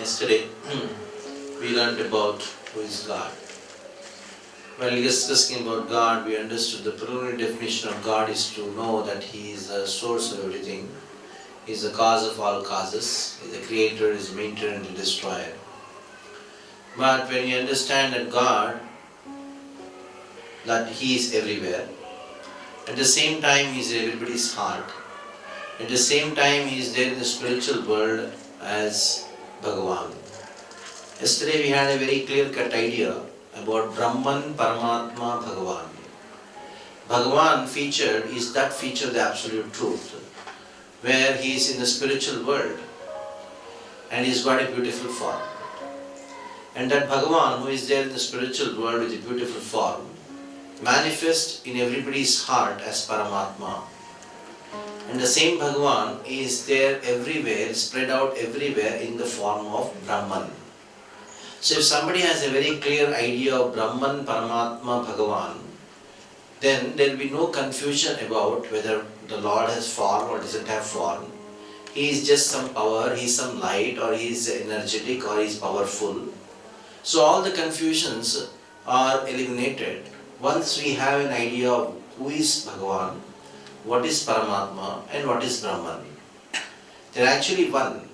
Yesterday we learned about who is God. While discussing about God, we understood the preliminary definition of God is to know that He is the source of everything. He is the cause of all causes. He is the creator, He is the maintainer and the destroyer. But when you understand that God, that He is everywhere, at the same time He is in everybody's heart, at the same time He is there in the spiritual world as Bhagavan. Yesterday we had a very clear-cut idea about Brahman, Paramatma, Bhagavan. Bhagavan featured is that feature the absolute truth, where he is in the spiritual world and he's got a beautiful form. And that Bhagavan who is there in the spiritual world with a beautiful form manifests in everybody's heart as Paramatma. And the same Bhagavan is there everywhere, spread out everywhere in the form of Brahman. So if somebody has a very clear idea of Brahman, Paramatma, Bhagavan, then there will be no confusion about whether the Lord has form or doesn't have form. He is just some power, he is some light, or he is energetic, or he is powerful. So all the confusions are eliminated once we have an idea of who is Bhagavan, what is Paramatma, and what is Brahman. They are actually one.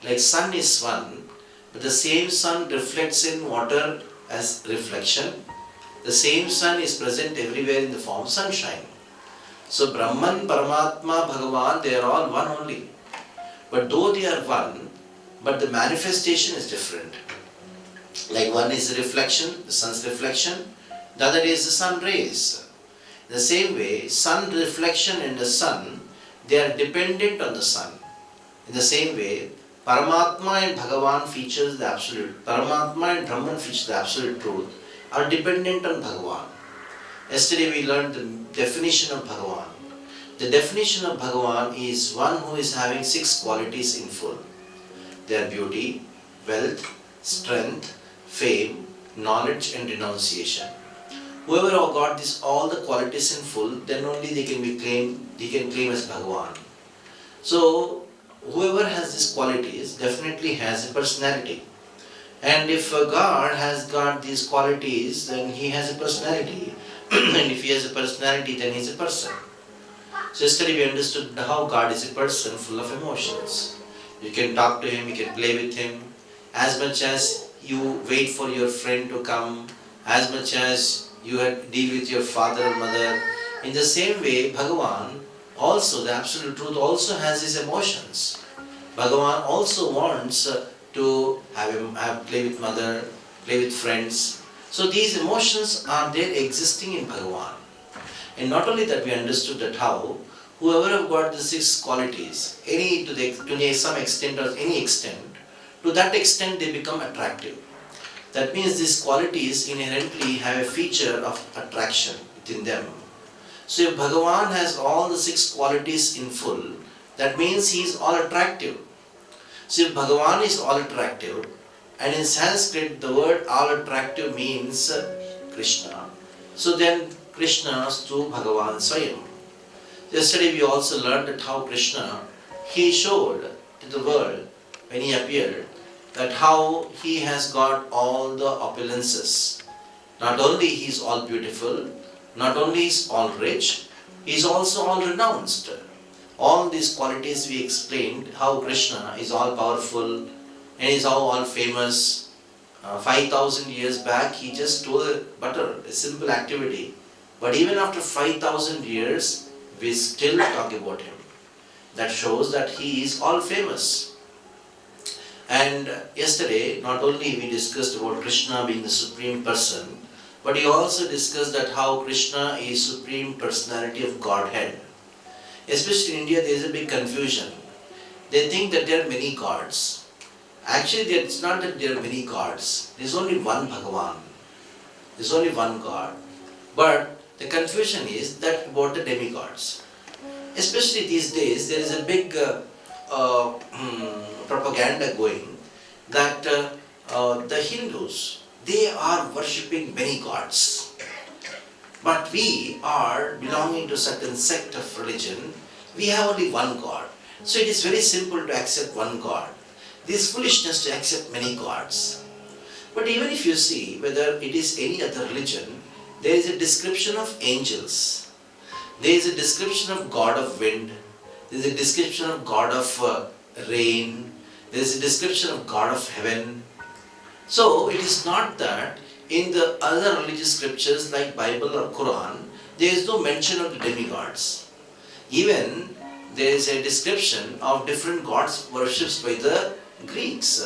Like sun is one, but the same sun reflects in water as reflection. The same sun is present everywhere in the form of sunshine. So Brahman, Paramatma, Bhagavan, they are all one only. But though they are one, but the manifestation is different. Like one is the reflection, the sun's reflection, the other is the sun rays. In the same way, sun reflection and the sun, they are dependent on the sun. In the same way, Paramatma and Bhagavan features the absolute. Paramatma and Brahman features the absolute truth are dependent on Bhagavan. Yesterday we learned the definition of Bhagavan. The definition of Bhagavan is one who is having 6 qualities in full. They are beauty, wealth, strength, fame, knowledge and renunciation. Whoever have got this all the qualities in full, then only he can claim as Bhagavan. So whoever has these qualities definitely has a personality. And if God has got these qualities, then he has a personality. And if he has a personality, then he is a person. So yesterday we understood how God is a person full of emotions. You can talk to him, you can play with him. As much as you wait for your friend to come, as much as you deal with your father or mother, in the same way, Bhagavan also, the absolute truth, also has his emotions. Bhagavan also wants to have play with mother, play with friends. So these emotions are there existing in Bhagavan. And not only that, we understood that how whoever have got the 6 qualities, to some extent or any extent, to that extent they become attractive. That means these qualities inherently have a feature of attraction within them. So if Bhagavan has all the 6 qualities in full, that means he is all attractive. So if Bhagavan is all attractive, and in Sanskrit the word all attractive means Krishna, so then Krishna is to Bhagavan Swayam. Yesterday we also learned that how Krishna, he showed to the world when he appeared, that how he has got all the opulences. Not only he is all beautiful, not only he is all rich, he is also all renounced. All these qualities we explained, how Krishna is all powerful and is all famous. 5,000 years back he just stole butter, a simple activity. But even after 5,000 years, we still talk about him. That shows that he is all famous. And yesterday, not only we discussed about Krishna being the Supreme Person, but he also discussed that how Krishna is Supreme Personality of Godhead. Especially in India, there is a big confusion. They think that there are many gods. Actually, it's not that there are many gods. There is only one Bhagavan. There is only one God. But the confusion is that about the demigods. Especially these days, there is a big propaganda going that the Hindus, they are worshipping many gods. But we are belonging to a certain sect of religion, we have only one God. So it is very simple to accept one God. This foolishness to accept many gods. But even if you see whether it is any other religion, there is a description of angels. There is a description of God of wind. There is a description of God of rain. There is a description of God of heaven. So it is not that in the other religious scriptures like Bible or Quran, there is no mention of the demigods. Even there is a description of different gods worshipped by the Greeks.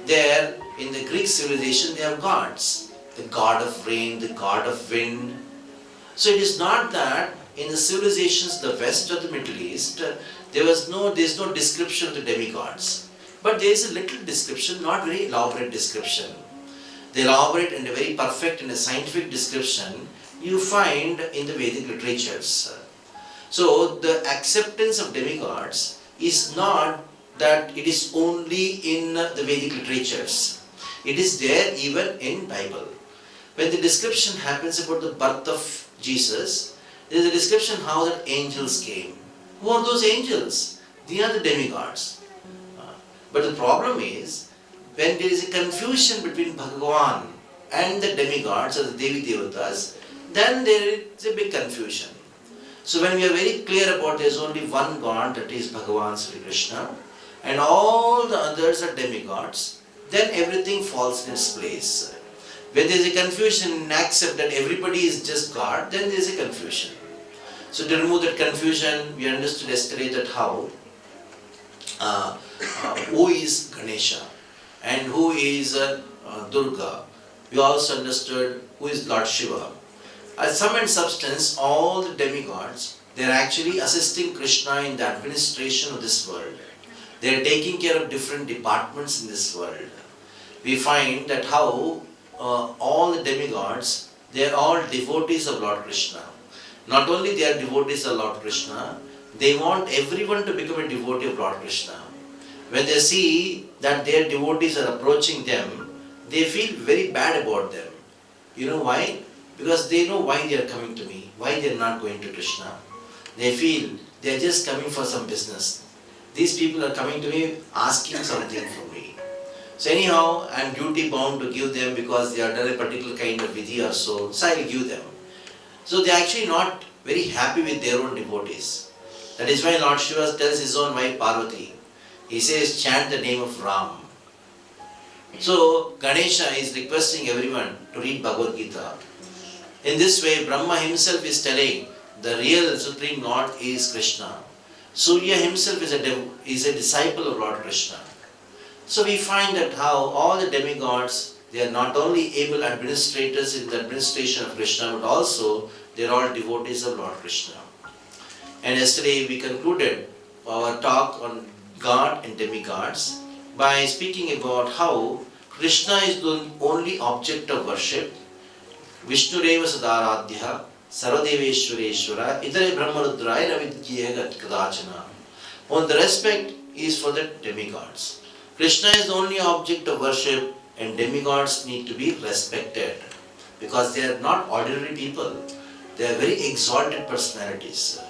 There in the Greek civilization they have gods. The god of rain, the god of wind. So it is not that in the civilizations of the West or the Middle East, there is no description of the demigods. But there is a little description, not very elaborate description. The elaborate and a very perfect and a scientific description you find in the Vedic literatures. So the acceptance of demigods is not that it is only in the Vedic literatures. It is there even in Bible. When the description happens about the birth of Jesus, there is a description how that angels came. Who are those angels? They are the demigods. But the problem is, when there is a confusion between Bhagavan and the demigods or the Devi Devatas, then there is a big confusion. So when we are very clear about there is only one God, that is Bhagavan Sri Krishna, and all the others are demigods, then everything falls in its place. When there is a confusion and accept that everybody is just God, then there is a confusion. So to remove that confusion, we understood yesterday that how who is Ganesha and who is Durga. We also understood who is Lord Shiva. As sum and substance, all the demigods, they are actually assisting Krishna in the administration of this world. They are taking care of different departments in this world. We find that how all the demigods, they are all devotees of Lord Krishna. Not only they are devotees of Lord Krishna, they want everyone to become a devotee of Lord Krishna. When they see that their devotees are approaching them, they feel very bad about them. You know why? Because they know why they are coming to me, why they are not going to Krishna. They feel they are just coming for some business. These people are coming to me asking something from me. So anyhow, I am duty bound to give them because they are done a particular kind of vidhi or so I will give them. So they are actually not very happy with their own devotees. That is why Lord Shiva tells his own wife Parvati, he says, chant the name of Ram. So Ganesha is requesting everyone to read Bhagavad Gita. In this way, Brahma himself is telling the real Supreme Lord is Krishna. Surya himself is a disciple of Lord Krishna. So we find that how all the demigods, they are not only able administrators in the administration of Krishna, but also they are all devotees of Lord Krishna. And yesterday we concluded our talk on God and demigods by speaking about how Krishna is the only object of worship. Vishnureva Sadaradhya Sarvadeveshwareshwara Idare Brahmarudraya Navidyegat Kadachana. On the respect is for the demigods. Krishna is the only object of worship and demigods need to be respected because they are not ordinary people. They are very exalted personalities.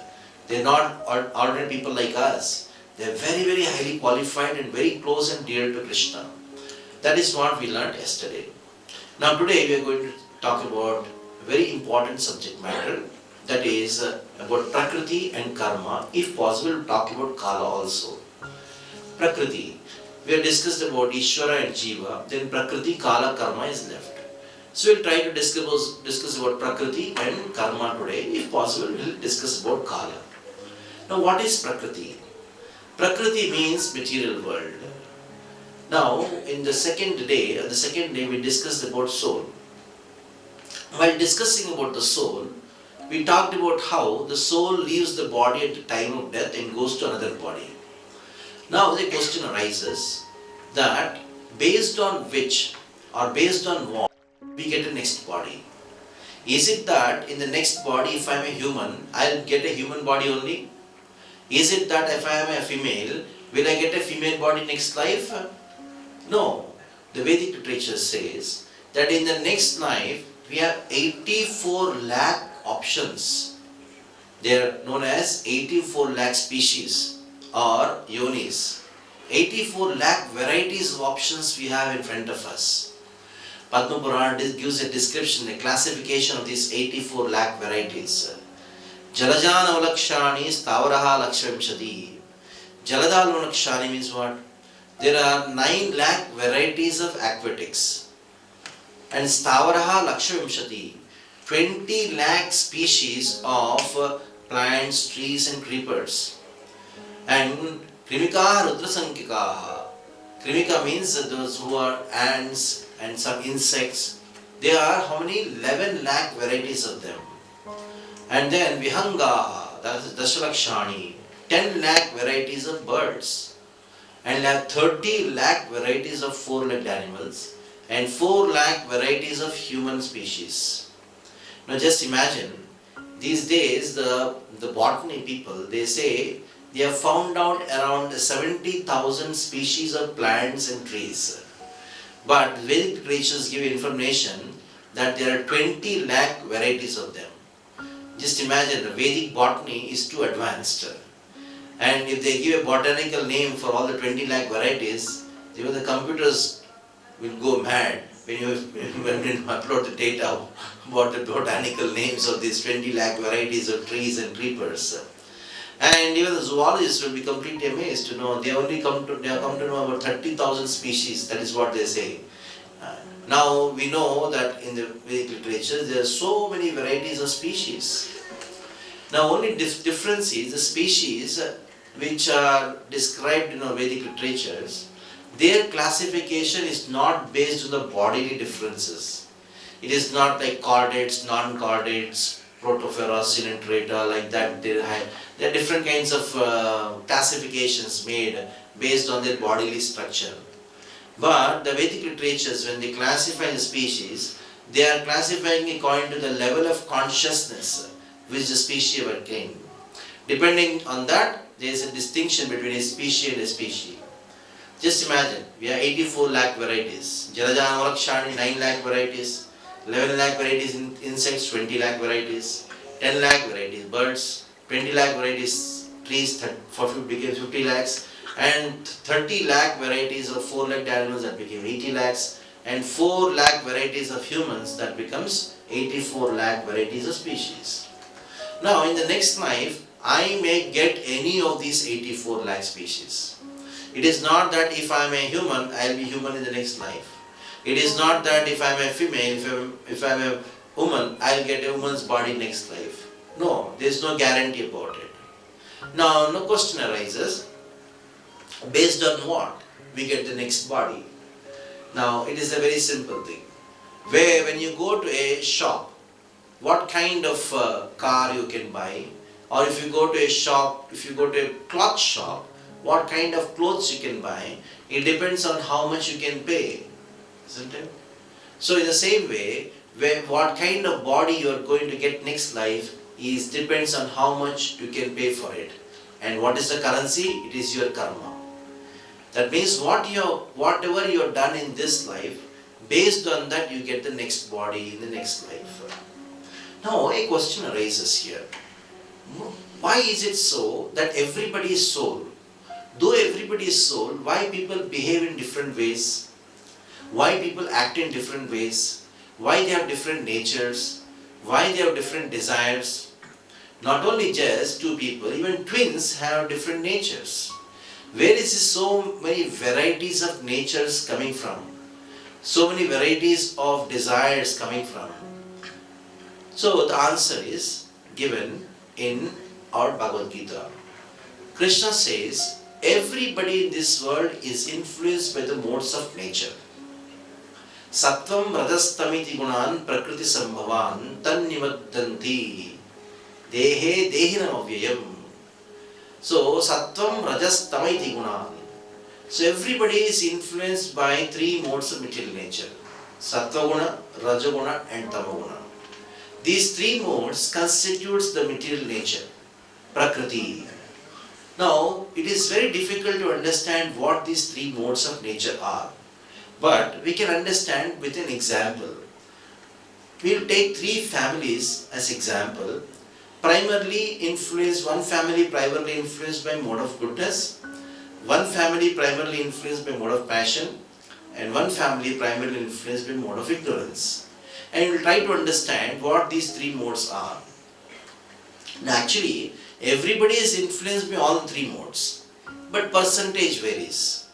They are not ordinary people like us. They are very, very highly qualified and very close and dear to Krishna. That is what we learned yesterday. Now today we are going to talk about a very important subject matter, that is about Prakriti and Karma. If possible, talk about Kala also. Prakriti. We have discussed about Ishvara and Jiva, then Prakriti, Kala, Karma is left. So we'll try to discuss about Prakriti and Karma today. If possible, we'll discuss about Kala. Now what is Prakriti? Prakriti means material world. Now in the second day we discussed about soul. While discussing about the soul, we talked about how the soul leaves the body at the time of death and goes to another body. Now the question arises that based on which or based on what we get a next body. Is it that in the next body, if I am a human, I'll get a human body only? Is it that if I am a female, will I get a female body next life? No. The Vedic literature says that in the next life, we have 84 lakh options. They are known as 84 lakh species or yonis. 84 lakh varieties of options we have in front of us. Padma Purana gives a description, a classification of these 84 lakh varieties. Jalajanavlakshani stavaraha lakshvimshati. Jaladalvanakshani means what? There are 9 lakh varieties of aquatics. And stavaraha lakshvimshati. 20 lakh species of plants, trees and creepers. And Krimika Rudrasankikaha. Krimika means those who are ants and some insects. There are how many? 11 lakh varieties of them. And then Vihangaha, that is Dashalakshani, 10 lakh varieties of birds. And 30 lakh varieties of four-legged animals. And 4 lakh varieties of human species. Now just imagine, these days the botany people, they say they have found out around 70,000 species of plants and trees. But Vedic literatures give information that there are 20 lakh varieties of them. Just imagine, the Vedic botany is too advanced. And if they give a botanical name for all the 20 lakh varieties, even the computers will go mad when you upload the data about the botanical names of these 20 lakh varieties of trees and creepers. And even the zoologists will be completely amazed to know they have come to know about 30,000 species. That is what they say. Now we know that in the Vedic literature there are so many varieties of species. Now only difference is the species which are described in our Vedic literatures, their classification is not based on the bodily differences. It is not like chordates, non-chordates, protophora, coelenterata, like that. There are different kinds of classifications made based on their bodily structure. But the Vedic literatures, when they classify the species, they are classifying according to the level of consciousness which the species have attained. Depending on that, there is a distinction between a species and a species. Just imagine, we have 84 lakh varieties. Jalajanavlakshani, 9 lakh varieties. 11 lakh varieties in insects, 20 lakh varieties. 10 lakh varieties birds, 20 lakh varieties trees, 50 lakhs. And 30 lakh varieties of four-legged animals, that became 80 lakhs. And 4 lakh varieties of humans, that becomes 84 lakh varieties of species. Now in the next life, I may get any of these 84 lakh species. It is not that if I am a human, I will be human in the next life. It is not that if I am a female, if I am a woman, I will get a woman's body next life. No, there is no guarantee about it. Now, no question arises, based on what we get the next body. Now, it is a very simple thing. Where when you go to a shop, what kind of car you can buy, or if you go to a shop, if you go to a cloth shop, what kind of clothes you can buy, it depends on how much you can pay, isn't it? So in the same way, what kind of body you are going to get next life depends on how much you can pay for it. And what is the currency? It is your karma. That means whatever you have done in this life, based on that you get the next body in the next life. Now a question arises here. Why is it so that everybody is soul? Though everybody is soul, why people behave in different ways? Why people act in different ways? Why they have different natures? Why they have different desires? Not only just two people, even twins have different natures. Where is this so many varieties of natures coming from? So many varieties of desires coming from? So the answer is given in our Bhagavad Gita. Krishna says, everybody in this world is influenced by the modes of nature. Sattvam radastamiti gunan prakriti sambhavan tannimaddanti dehe dehinam avyayam. So sattvam rajastamiti gunan. So everybody is influenced by 3 modes of material nature. Sattva guna, rajaguna and tamaguna. These 3 modes constitutes the material nature, prakriti. Now, it is very difficult to understand what these 3 modes of nature are. But we can understand with an example. We will take 3 families as example. One family primarily influenced by mode of goodness, One family primarily influenced by mode of passion, and one family primarily influenced by mode of ignorance. And we'll try to understand what these three modes are. Now actually, everybody is influenced by all three modes, but percentage varies.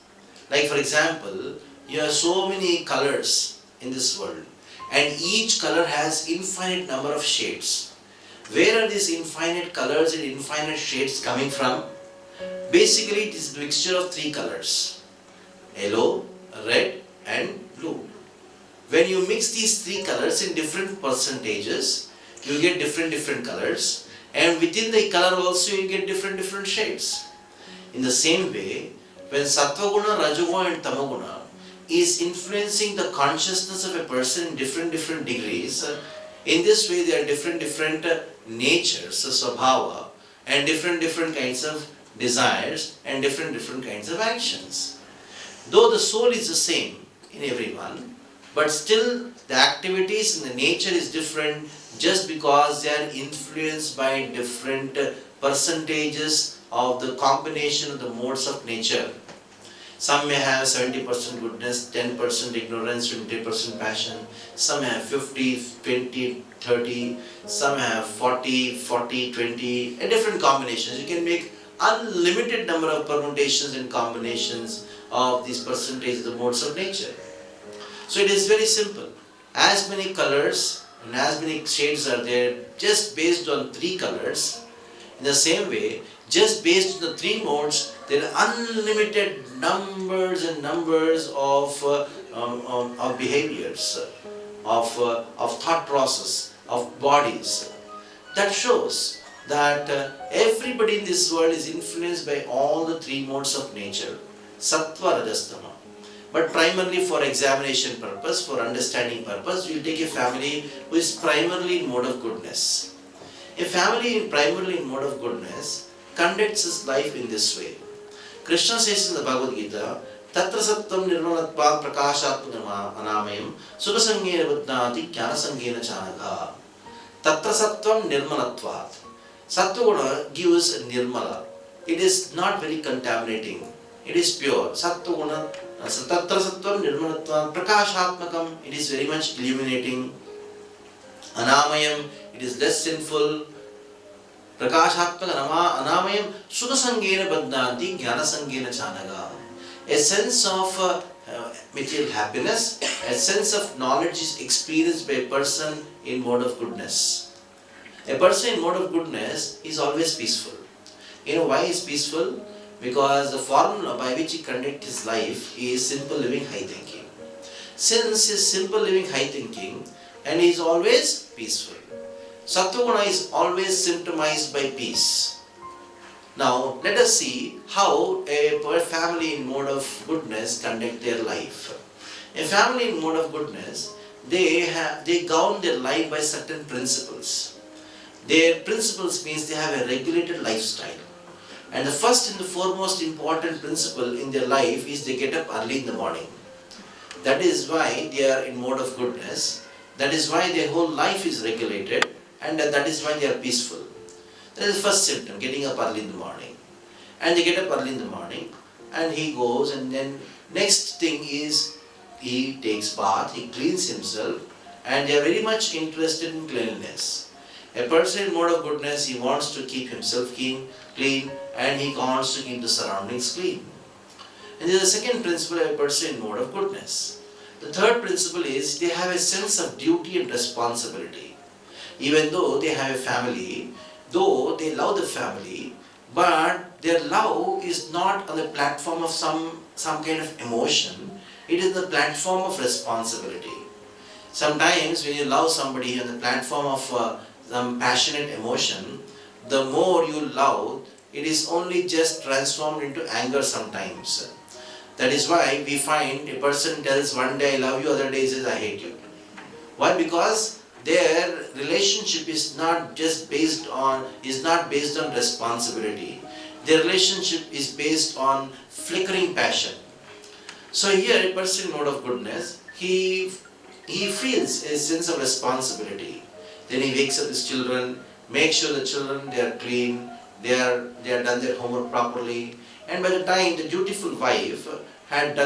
Like for example, you have so many colors in this world, and each color has infinite number of shades. Where are these infinite colors and infinite shades coming from? Basically, it is a mixture of three colors: yellow, red, and blue. When you mix these three colors in different percentages, you get different colors, and within the color also you get different shades. In the same way, when Sattva-guna, Rajoguna and Tamoguna is influencing the consciousness of a person in different degrees, in this way there are different natures, Swabhava, and different kinds of desires and different kinds of actions. Though the soul is the same in everyone, but still the activities and the nature is different just because they are influenced by different percentages of the combination of the modes of nature. Some may have 70% goodness, 10% ignorance, 20% passion. Some have 50, 20, 30. Some have 40, 20, and different combinations. You can make unlimited number of permutations and combinations of these percentages, the modes of nature. So it is very simple. As many colors and as many shades are there just based on three colors. In the same way, just based on the three modes, there are unlimited numbers and numbers of behaviors, of thought process, of bodies. That shows that everybody in this world is influenced by all the three modes of nature, sattva, rajas, tama. But primarily for examination purpose, for understanding purpose, we will take a family who is primarily in mode of goodness. A family primarily in mode of goodness conducts his life in this way. Krishna says in the Bhagavad Gita, Tatra Sattvam Nirmalatvat Prakashatma Anamayam Sukasangena Vadnati Jnanasangena Chanagha. Tatra Sattvam Nirmalatvat. Sattva gives nirmala. It is not very contaminating. It is pure. Sattva Tatra Sattvam Nirmalatvat Prakashatmakam. It is very much illuminating. Anamayam. It is less sinful. Prakashatmaka anamayam sukasangena badnanti jnanasangena chanaga. A sense of material happiness, a sense of knowledge is experienced by a person in mode of goodness. A person in mode of goodness is always peaceful. You know why he is peaceful? Because the formula by which he conducts his life is simple living, high thinking. Since he is simple living, high thinking, and he is always peaceful. Sattva-guna is always symptomized by peace. Now, let us see how a family in mode of goodness conduct their life. A family in mode of goodness, they govern their life by certain principles. Their principles means they have a regulated lifestyle. And the first and the foremost important principle in their life is they get up early in the morning. That is why they are in mode of goodness. That is why their whole life is regulated. And that is why they are peaceful. That is the first symptom, getting up early in the morning. And they get up early in the morning, and he goes, and then next thing is he takes bath, he cleans himself, and they are very much interested in cleanliness. A person in mode of goodness, he wants to keep himself clean, and he wants to keep the surroundings clean. And there is a second principle of a person in mode of goodness. The third principle is they have a sense of duty and responsibility. Even though they have a family, though they love the family, but their love is not on the platform of some kind of emotion. It is the platform of responsibility. Sometimes when you love somebody on the platform of some passionate emotion, the more you love, it is only just transformed into anger sometimes. That is why we find a person tells one day I love you, other day says I hate you. Why? Because their relationship is not based on responsibility. Their relationship is based on flickering passion. So here a person in mode of goodness, he feels a sense of responsibility. Then he wakes up his children, makes sure the children they are clean, they are done their homework properly, And by the time the dutiful wife had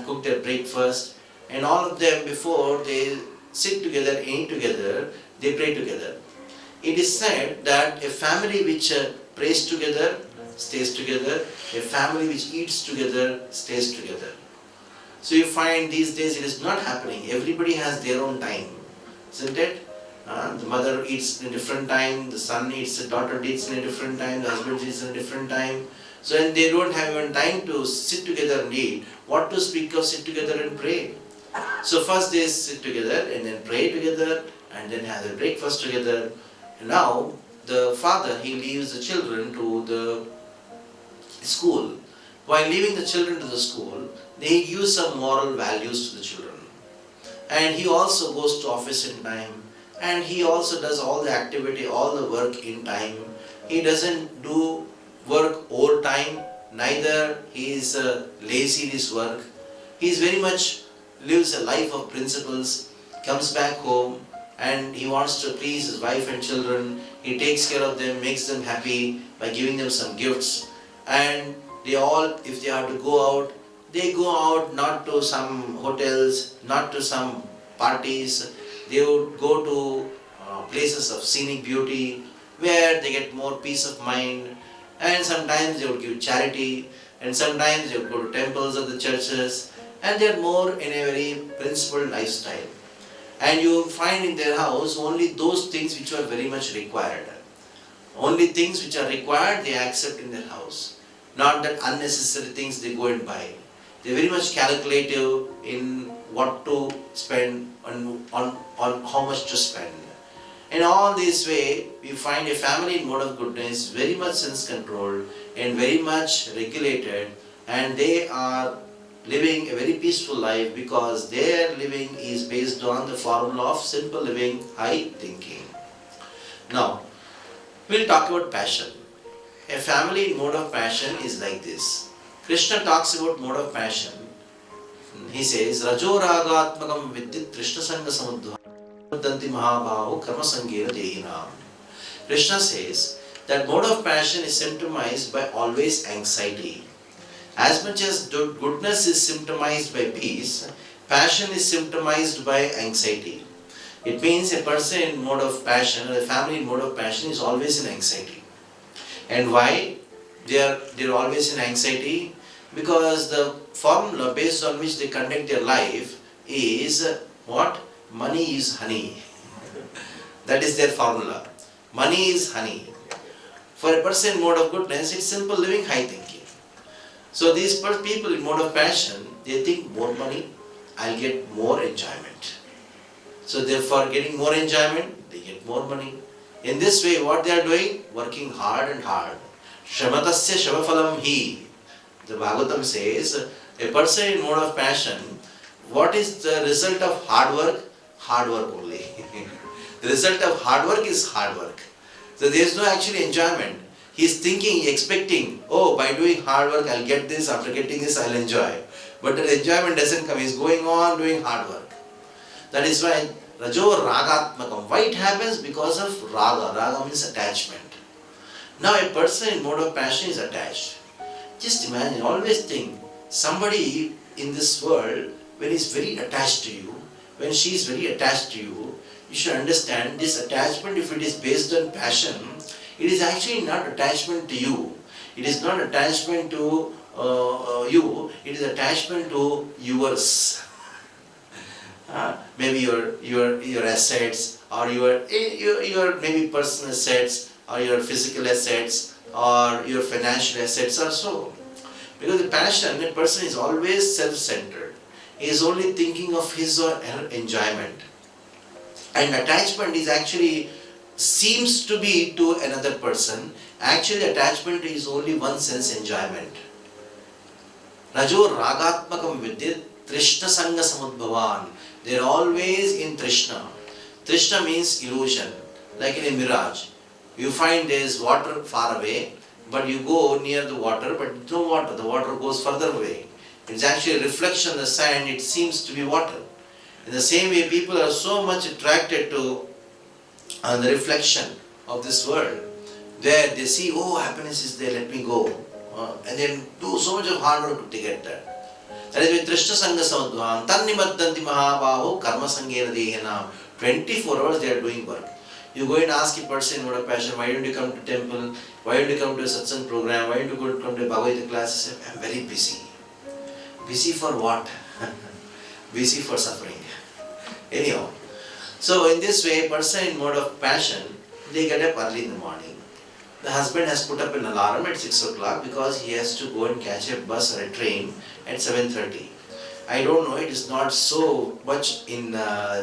cooked their breakfast, and all of them, before they sit together, eat together, they pray together. It is said that a family which prays together stays together, a family which eats together stays together. So you find these days it is not happening. Everybody has their own time, isn't it? The mother eats in a different time, the son eats, the daughter eats in a different time, the husband eats in a different time. So and they don't have even time to sit together and eat. What to speak of sit together and pray? So first they sit together and then pray together and then have their breakfast together. And now the father, he leaves the children to the school. While leaving the children to the school, they give some moral values to the children. And he also goes to office in time. And he also does all the activity, all the work in time. He doesn't do work overtime, neither he is lazy in his work. He is very much lives a life of principles, comes back home and he wants to please his wife and children. He takes care of them, makes them happy by giving them some gifts. And they all, if they have to go out, they go out not to some hotels, not to some parties. They would go to places of scenic beauty where they get more peace of mind, and sometimes they would give charity, and sometimes they would go to temples or the churches, and they are more in a very principled lifestyle. And you find in their house only those things which are very much required. Only things which are required they accept in their house. Not that unnecessary things they go and buy. They are very much calculative in what to spend, on how much to spend. In all this way, we find a family in mode of goodness very much sense-controlled and very much regulated, and they are living a very peaceful life because their living is based on the formula of simple living, high thinking. Now, we'll talk about passion. A family in mode of passion is like this. Krishna talks about mode of passion. He says, Rajo Ragatmakam Vidyat Krishna Sangha Samudva Danti Mahabhavu Karma Sangera Dehinam. Krishna says that mode of passion is symptomized by always anxiety. As much as goodness is symptomized by peace, passion is symptomized by anxiety. It means a person in mode of passion or a family in mode of passion is always in anxiety. And why they're always in anxiety? Because the formula based on which they conduct their life is what? Money is honey. That is their formula. Money is honey. For a person in mode of goodness, it's simple living, high thinking. So these people in mode of passion, they think more money, I'll get more enjoyment. So therefore getting more enjoyment, they get more money. In this way what they are doing? Working hard and hard. Shamatasya shavafalam hi. The Bhagavatam says, a person in mode of passion, what is the result of hard work? Hard work only. The result of hard work is hard work. So there is no actually enjoyment. He is thinking, expecting, oh, by doing hard work I'll get this, after getting this I'll enjoy. But the enjoyment doesn't come. He is going on doing hard work. That is why Rajo Ragatmakam. Why it happens? Because of Raga. Raga means attachment. Now a person in mode of passion is attached. Just imagine, always think, somebody in this world, when he is very attached to you, when she is very attached to you, you should understand this attachment, if it is based on passion, it is actually not attachment to you. It is not attachment to you, it is attachment to yours. Maybe your assets, or your maybe personal assets, or your physical assets, or your financial assets or so. Because the passion, a person is always self-centered. He is only thinking of his or her enjoyment. And attachment is actually seems to be to another person. Actually attachment is only one sense enjoyment. Rajo Ragatmakam Vidyat Trishna Sangha Samudbhavan. They are always in Trishna. Trishna means illusion. Like in a mirage. You find there is water far away, but you go near the water, but no water. The water goes further away. It's actually a reflection on the sand, it seems to be water. In the same way, people are so much attracted to the reflection of this world. There they see, oh, happiness is there, let me go. and then do so much of hard work to get that. That is why Trishna Sangha Samadhvam, Tannimaddanti Mahabaho, Karma Sangena Dehanam. 24 hours they are doing work. You go and ask a person what a passion, why don't you come to temple, why don't you come to a satsang program, why don't you come to a Bhagavad Gita class? He says, I'm very busy. Busy for what? Busy for suffering. Anyhow, so in this way, a person in mode of passion, they get up early in the morning. The husband has put up an alarm at 6 o'clock because he has to go and catch a bus or a train at 7:30. I don't know, it is not so much in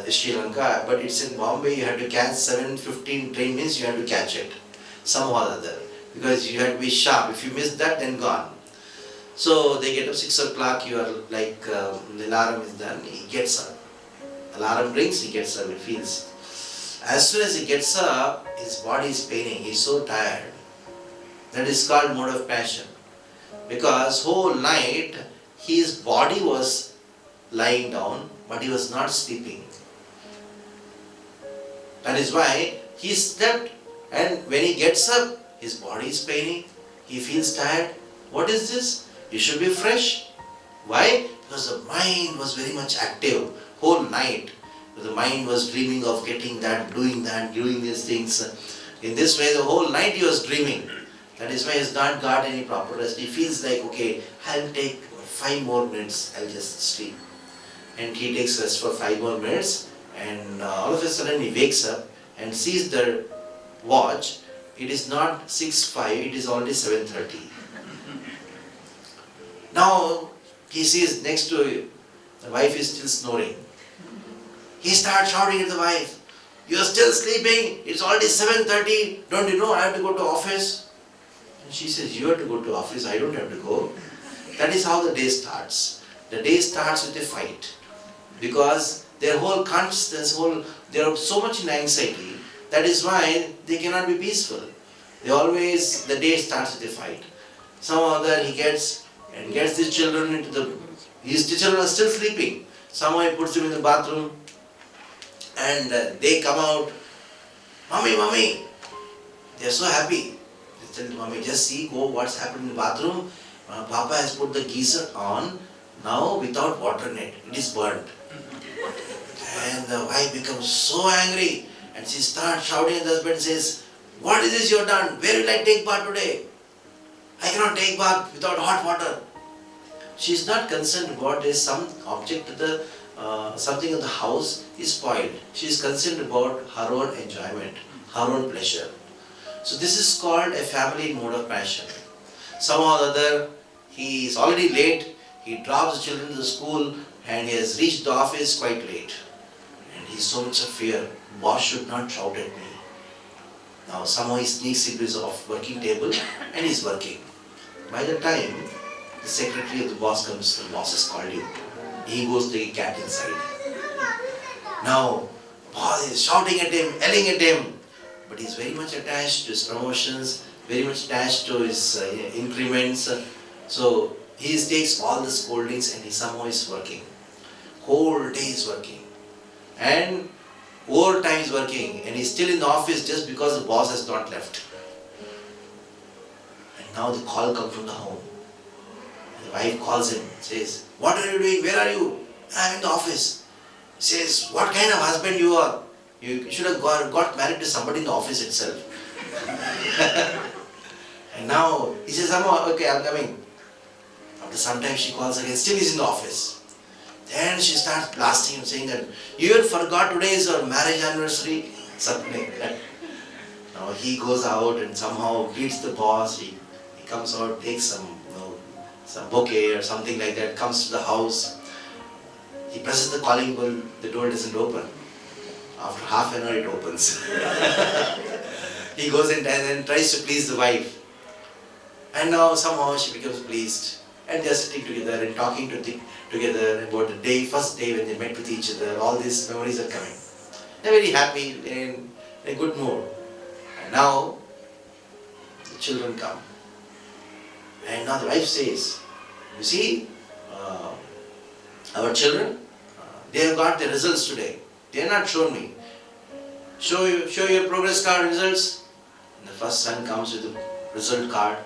Sri Lanka, but it's in Bombay. You have to catch 7:15 train, means you have to catch it somehow or other, because you have to be sharp. If you miss that, then gone. So they get up 6 o'clock, you are like, the alarm is done, he gets up. Alarm rings, he gets up, he feels. As soon as he gets up, his body is paining, he is so tired. That is called mode of passion. Because whole night, his body was lying down, but he was not sleeping. That is why he slept, and when he gets up, his body is paining, he feels tired. What is this? You should be fresh. Why? Because the mind was very much active whole night. The mind was dreaming of getting that, doing these things. In this way, the whole night he was dreaming. That is why he has not got any proper rest. He feels like, okay, I'll take 5 more minutes, I'll just sleep. And he takes rest for 5 more minutes, and all of a sudden he wakes up and sees the watch. It is not 6:05, it is already 7:30. Now he sees next to him, the wife is still snoring. He starts shouting at the wife, "You are still sleeping, it's already 7:30, don't you know I have to go to office?" And she says, "You have to go to office, I don't have to go." That is how the day starts. The day starts with a fight. Because their whole consciousness, they are so much in anxiety, that is why they cannot be peaceful. The day starts with a fight. Somehow that he gets his children his children are still sleeping. Somehow he puts them in the bathroom, and they come out, "Mommy, they are so happy." They tell Mommy, "Just see, go what's happened in the bathroom. Papa has put the geyser on, now without water in it, it is burnt." And the wife becomes so angry, and she starts shouting at the husband and says, "What is this you have done? Where will I take bath today? I cannot take bath without hot water." She is not concerned about this, some object something in the house is spoiled. She is concerned about her own enjoyment, her own pleasure. So this is called a family mode of passion. Somehow or other, he is already late, he drops the children to the school, and he has reached the office quite late. And he is so much of fear, boss should not shout at me. Now somehow he sneaks into his working table and he is working. By the time the secretary of the boss comes, the boss has called you. He goes to take a cat inside. Now, boss is shouting at him, yelling at him, but he is very much attached to his promotions, very much attached to his increments. So he takes all the scoldings and he somehow is working. Whole day is working. And overtime is working, and he is still in the office just because the boss has not left. And now the call comes from the home. The wife calls him, says, "What are you doing? Where are you?" "I am in the office." He says, "What kind of husband you are? You should have got married to somebody in the office itself." And now he says, "Okay, I'm coming." After some time she calls again, still he's in the office. Then she starts blasting him, saying that, "You had forgot today is our marriage anniversary," something like that. Now he goes out and somehow beats the boss. He comes out, takes some bouquet or something like that, comes to the house. He presses the calling bell, the door doesn't open. After half an hour it opens. He goes in and tries to please the wife. And now somehow she becomes pleased. And they are sitting together and talking together about the first day when they met with each other. All these memories are coming. They are very happy and in a good mood. And now the children come. And now the wife says, "You see, our children, they have got the results today. They have not shown me. Show your progress card results." And the first son comes with the result card.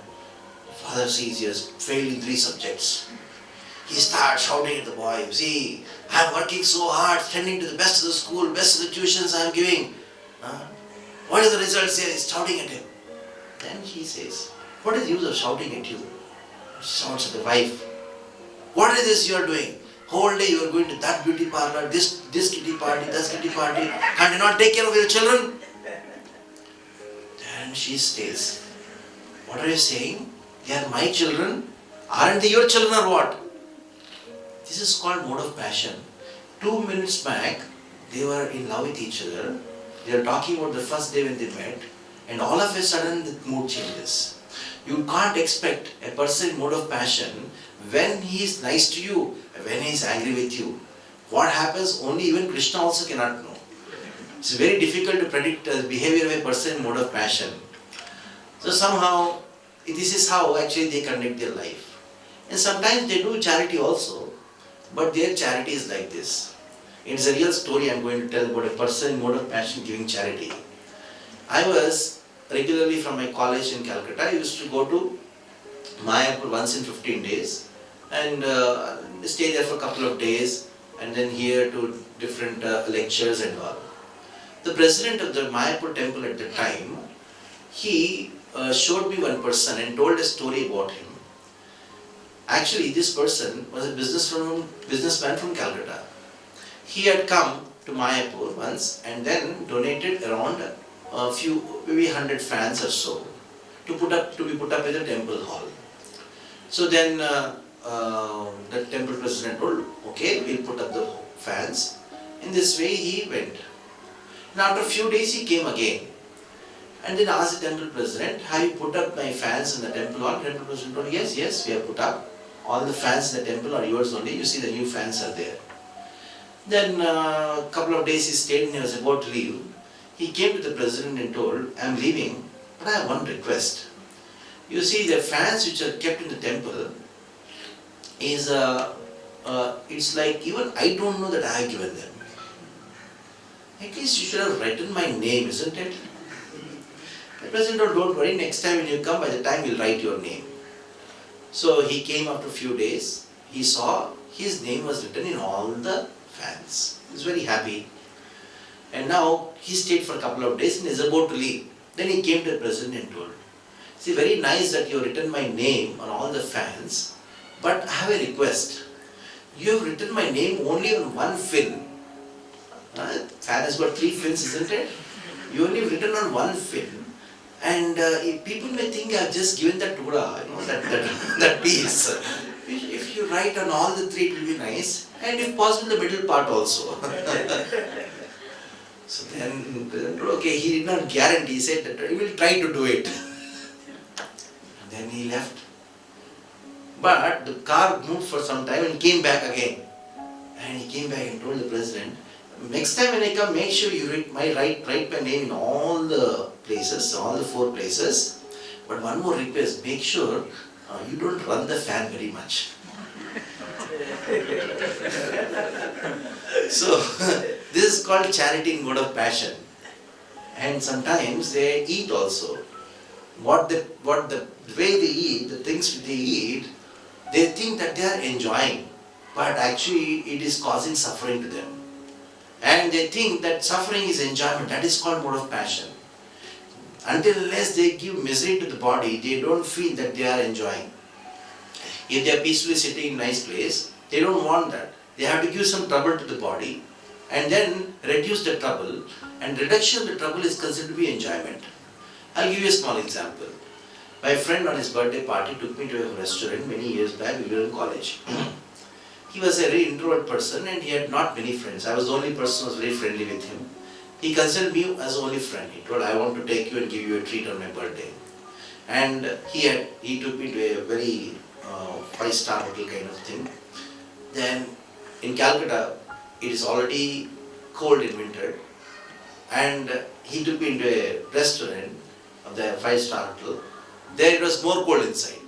The Father sees he has failed in 3 subjects. He starts shouting at the boy, see, I am working so hard, sending to the best of the school, best of the tuitions I am giving. What is the result? He is shouting at him. Then she says, what is the use of shouting at you? She shouts at the wife. What is this you are doing? Whole day you are going to that beauty parlor, this kitty party, that kitty party. Can't you not take care of your children? Then she says, what are you saying? They are my children? Aren't they your children or what? This is called mode of passion. 2 minutes back, they were in love with each other. They were talking about the first day when they met. And all of a sudden the mood changes. You can't expect a person in mode of passion when he is nice to you, when he is angry with you. What happens, only even Krishna also cannot know. It's very difficult to predict the behavior of a person in mode of passion. So somehow, this is how actually they conduct their life. And sometimes they do charity also, but their charity is like this. It's a real story I am going to tell about a person in mode of passion giving charity. I was regularly from my college in Calcutta, I used to go to Mayapur once in 15 days and stay there for a couple of days and then here to different lectures and all. The president of the Mayapur temple at the time, he showed me one person and told a story about him. Actually, this person was a businessman from Calcutta. He had come to Mayapur once and then donated around a few, maybe 100 fans or so, to be put up in the temple hall. So then the temple president told, okay, we'll put up the fans. In this way he went. And after a few days he came again. And then asked the temple president, have you put up my fans in the temple hall? The temple president told, yes, we have put up. All the fans in the temple are yours only. You see the new fans are there. Then a couple of days he stayed and he was about to leave. He came to the president and told, I am leaving, but I have one request. You see, the fans which are kept in the temple is, it's like even I don't know that I have given them. At least you should have written my name, isn't it? The president told, don't worry, next time when you come, by the time we'll write your name. So he came after a few days, he saw his name was written in all the fans. He was very happy. And now he stayed for a couple of days and is about to leave. Then he came to the president and told, see, very nice that you have written my name on all the fans, but I have a request. You have written my name only on one fin. Fan has got 3 fins, isn't it? You only have written on one fin. And people may think I have just given that tura, that piece. If you write on all the 3, it will be nice. And if possible, the middle part also. So then, okay, he did not guarantee, he said that he will try to do it. And then he left. But the car moved for some time and came back again. And he came back and told the president, next time when I come, make sure you write my name in all the places, all the 4 places. But one more request, make sure you don't run the fan very much. So, this is called charity in mode of passion. And sometimes they eat also. The way they eat, the things they eat, they think that they are enjoying. But actually it is causing suffering to them. And they think that suffering is enjoyment. That is called mode of passion. Until unless they give misery to the body, they don't feel that they are enjoying. If they are peacefully sitting in a nice place, they don't want that. They have to give some trouble to the body and then reduce the trouble. And reduction of the trouble is considered to be enjoyment. I'll give you a small example. My friend on his birthday party took me to a restaurant many years back. We were in college. He was a very introvert person and he had not many friends. I was the only person who was very friendly with him. He considered me as the only friend. He told, I want to take you and give you a treat on my birthday. And he took me to a very 5-star hotel kind of thing. Then in Calcutta, it is already cold in winter. And he took me into a restaurant of the 5-star hotel. There it was more cold inside.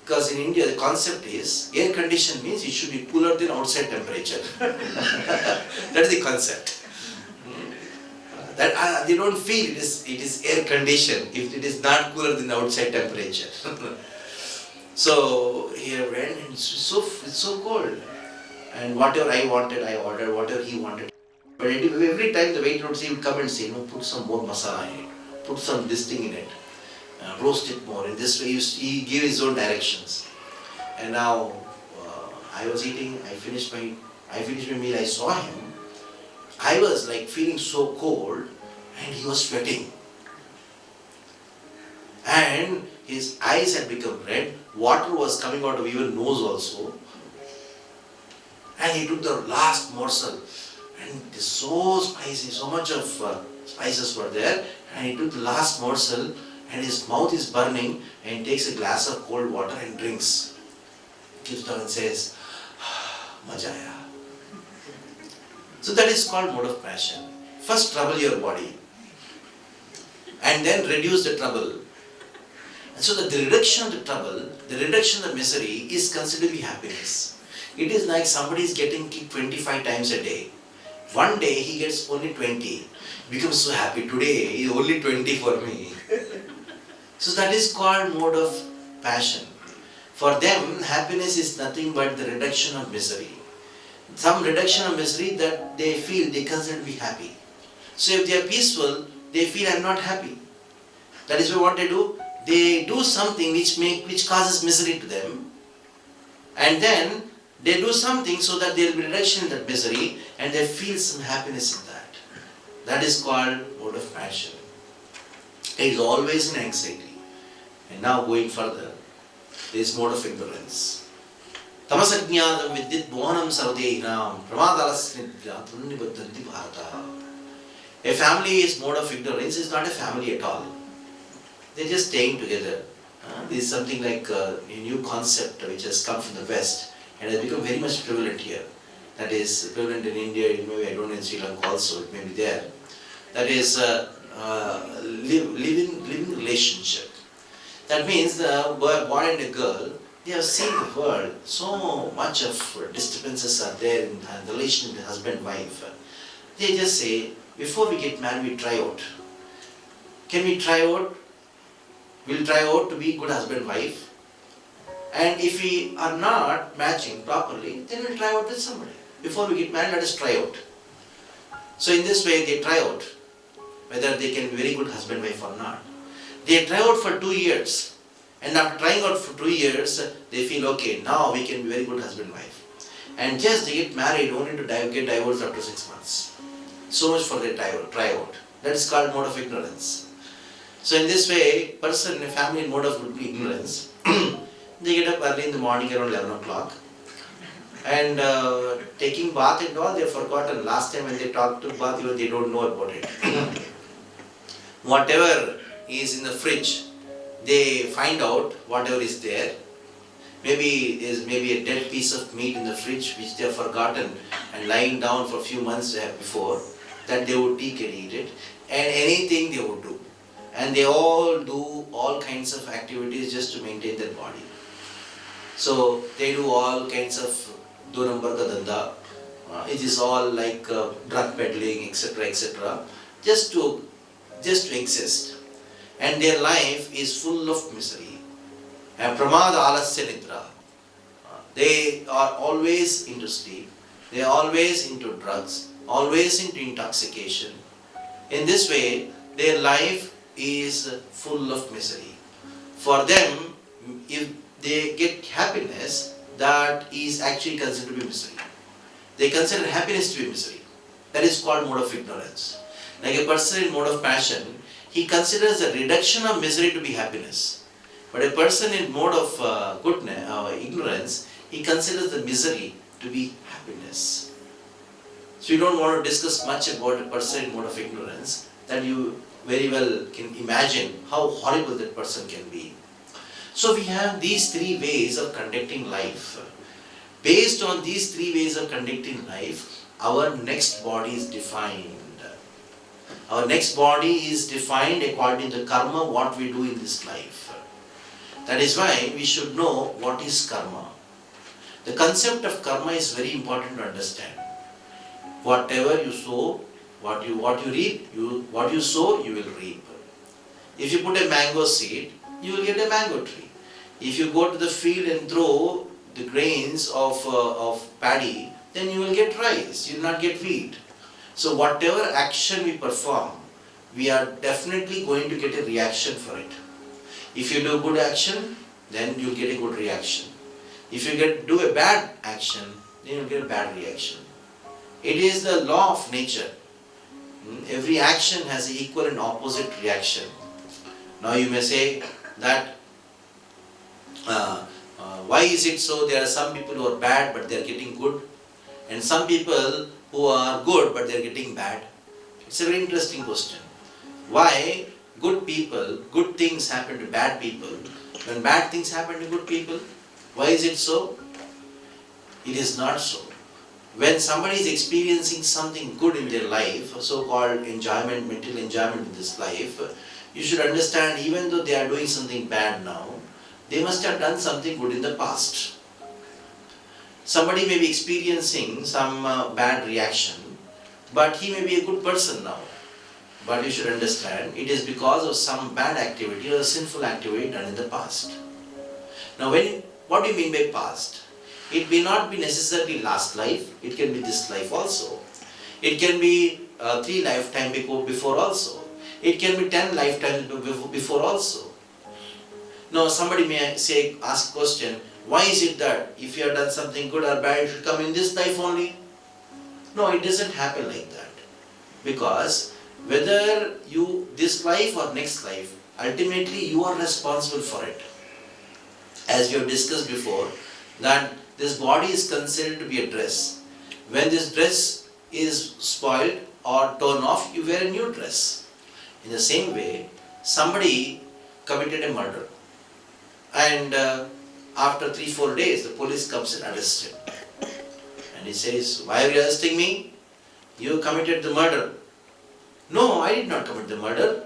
Because in India, the concept is, air condition means it should be cooler than outside temperature. That is the concept. That they don't feel it is air conditioned if it is not cooler than the outside temperature. So he went and it's so cold. And whatever I wanted, I ordered, whatever he wanted. But every time the waiter would come and say, no, put some more masala in it, put some this thing in it, roast it more. In this way, he gave his own directions. And now I was eating, I finished my meal, I saw him. I was like feeling so cold and he was sweating. And his eyes had become red, water was coming out of even nose also. And he took the last morsel and it is so spicy, so much of spices were there. And he took the last morsel and his mouth is burning and he takes a glass of cold water and drinks. Gives down and says, Maja aaya. So that is called mode of passion. First trouble your body and then reduce the trouble. And so the reduction of the trouble, the reduction of the misery is considered to be happiness. It is like somebody is getting kicked 25 times a day. One day he gets only 20. He becomes so happy. Today he is only 20 for me. So that is called mode of passion. For them, happiness is nothing but the reduction of misery. Some reduction of misery that they feel they consider to be happy. So if they are peaceful, they feel I am not happy. That is why what they do? They do something which causes misery to them, and then they do something so that there will be reduction in that misery and they feel some happiness in that. That is called mode of passion. It is always in anxiety. And now going further, there is mode of ignorance. Tamasajnanam vidyat mohanam sarvadehinam pramadalasnidya tunnibadhanti bharata. A family is mode of ignorance, is not a family at all. They are just staying together. This is something like a new concept which has come from the West and has become very much prevalent here. That is prevalent in India, maybe I don't know in Sri Lanka also, it may be there. That is living relationship. That means the boy and a girl, they have seen the world, so much of disturbances are there in the relation with husband and wife. They just say, before we get married, we try out. Can we try out? We'll try out to be good husband and wife. And if we are not matching properly, then we'll try out with somebody. Before we get married, let us try out. So in this way, they try out whether they can be very good husband and wife or not. They try out for 2 years. And after trying out for 2 years, they feel, okay, now we can be very good husband and wife. And just they get married only to get divorced after 6 months. So much for their try out. That is called mode of ignorance. So in this way, person in a family in mode of ignorance, they get up early in the morning around 11 o'clock and taking bath and all, they have forgotten. Last time when they talked to bath, they don't know about it. Whatever is in the fridge, they find out whatever is there. Maybe a dead piece of meat in the fridge which they have forgotten and lying down for a few months before, that they would take and eat it, and anything they would do. And they all do all kinds of activities just to maintain their body. So they do all kinds of do number ka danda. It is all like drug peddling, etc., etc., just to exist. And their life is full of misery. And pramada alasya nidra. They are always into sleep. They are always into drugs, always into intoxication. In this way, their life is full of misery. For them, if they get happiness, that is actually considered to be misery. They consider happiness to be misery. That is called mode of ignorance. Like a person in mode of passion, he considers the reduction of misery to be happiness. But a person in mode of ignorance, he considers the misery to be happiness. So you don't want to discuss much about a person in mode of ignorance, that you very well can imagine how horrible that person can be. So we have these 3 ways of conducting life. Based on these 3 ways of conducting life, our next body is defined. Our next body is defined according to karma, what we do in this life. That is why we should know what is karma. The concept of karma is very important to understand. Whatever you sow, what you reap, what you sow, you will reap. If you put a mango seed, you will get a mango tree. If you go to the field and throw the grains of paddy, then you will get rice, you will not get wheat. So whatever action we perform, we are definitely going to get a reaction for it. If you do good action, then you get a good reaction. If you do a bad action, then you get a bad reaction. It is the law of nature. Every action has an equal and opposite reaction. Now you may say that why is it so? There are some people who are bad but they are getting good, and some people who are good but they are getting bad. It's a very interesting question. Why good things happen to bad people when bad things happen to good people? Why is it so? It is not so. When somebody is experiencing something good in their life, so-called enjoyment, mental enjoyment in this life, you should understand, even though they are doing something bad now, they must have done something good in the past. Somebody may be experiencing some bad reaction, but he may be a good person now. But you should understand, it is because of some bad activity or sinful activity done in the past. Now what do you mean by past? It may not be necessarily last life, it can be this life also. It can be 3 lifetimes before also. It can be 10 lifetimes before also. Now somebody may ask question, why is it that if you have done something good or bad, it should come in this life only? No, it doesn't happen like that. Because whether this life or next life, ultimately you are responsible for it. As we have discussed before, that this body is considered to be a dress. When this dress is spoiled or torn off, you wear a new dress. In the same way, somebody committed a murder, and after 3-4 days, the police comes and arrests him. And he says, why are you arresting me? You committed the murder. No, I did not commit the murder.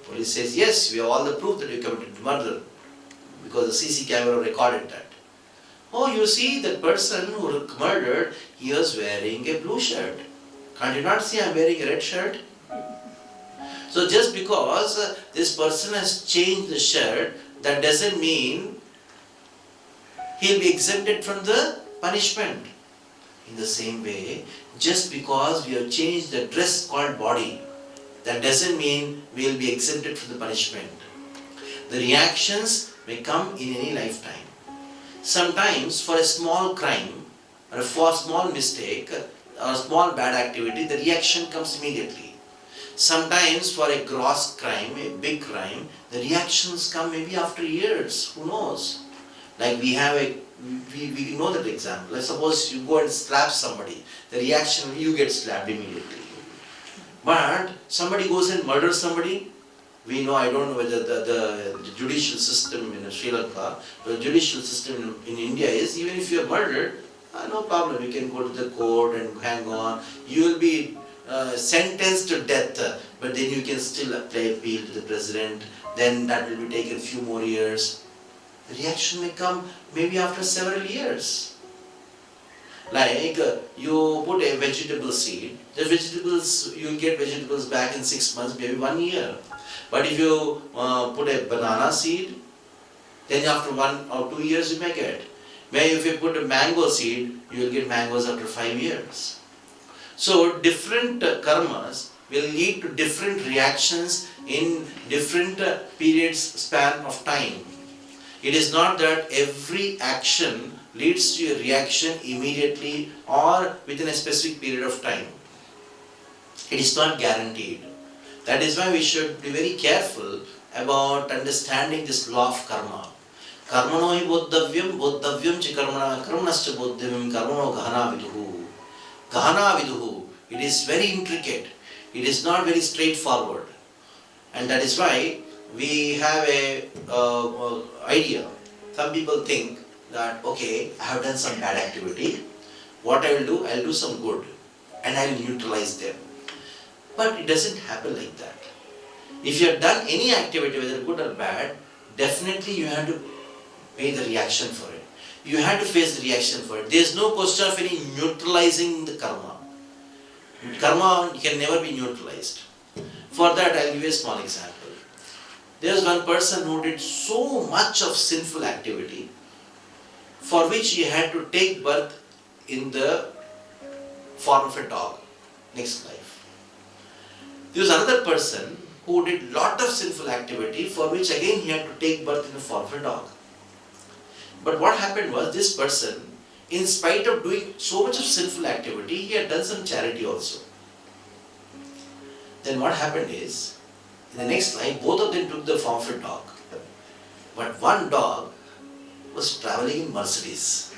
Police says, yes, we have all the proof that you committed the murder, because the CC camera recorded that. Oh, you see, that person who murdered, he was wearing a blue shirt. Can't you not see I am wearing a red shirt? So just because this person has changed the shirt, that doesn't mean he'll be exempted from the punishment. In the same way, just because we have changed the dress called body, that doesn't mean we'll be exempted from the punishment. The reactions may come in any lifetime. Sometimes for a small crime or for a small mistake or a small bad activity, the reaction comes immediately. Sometimes for a gross crime, a big crime, the reactions come maybe after years, who knows. Like we know that example. Let's suppose you go and slap somebody, the reaction, you get slapped immediately. But somebody goes and murders somebody, we know, I don't know whether the judicial system in Sri Lanka, the judicial system in India is, even if you are murdered, no problem, you can go to the court and hang on. You will be sentenced to death, but then you can still apply appeal to the president, then that will be taken a few more years. The reaction may come maybe after several years. Like you put a vegetable seed, the vegetables, you will get vegetables back in 6 months, maybe 1 year. But if you put a banana seed, then after 1 or 2 years you may get. Maybe if you put a mango seed, you will get mangoes after 5 years. So different karmas will lead to different reactions in different periods span of time. It is not that every action leads to a reaction immediately or within a specific period of time. It is not guaranteed. That is why we should be very careful about understanding this law of karma. Karmano hi bodhavyam, bodhavyam chi karmanascha bodhavyam, karmano gahana viduhu. Gahana viduhu. It is very intricate. It is not very straightforward. And that is why we have a idea. Some people think that, okay, I have done some bad activity. What I will do some good. And I will neutralize them. But it doesn't happen like that. If you have done any activity, whether good or bad, definitely you have to pay the reaction for it. You have to face the reaction for it. There is no question of any neutralizing the karma. Karma can never be neutralized. For that, I will give you a small example. There was one person who did so much of sinful activity for which he had to take birth in the form of a dog, next life. There was another person who did lot of sinful activity for which again he had to take birth in the form of a dog. But what happened was, this person, in spite of doing so much of sinful activity, he had done some charity also. Then what happened is, in the next life, both of them took the form of a dog. But one dog was traveling in Mercedes.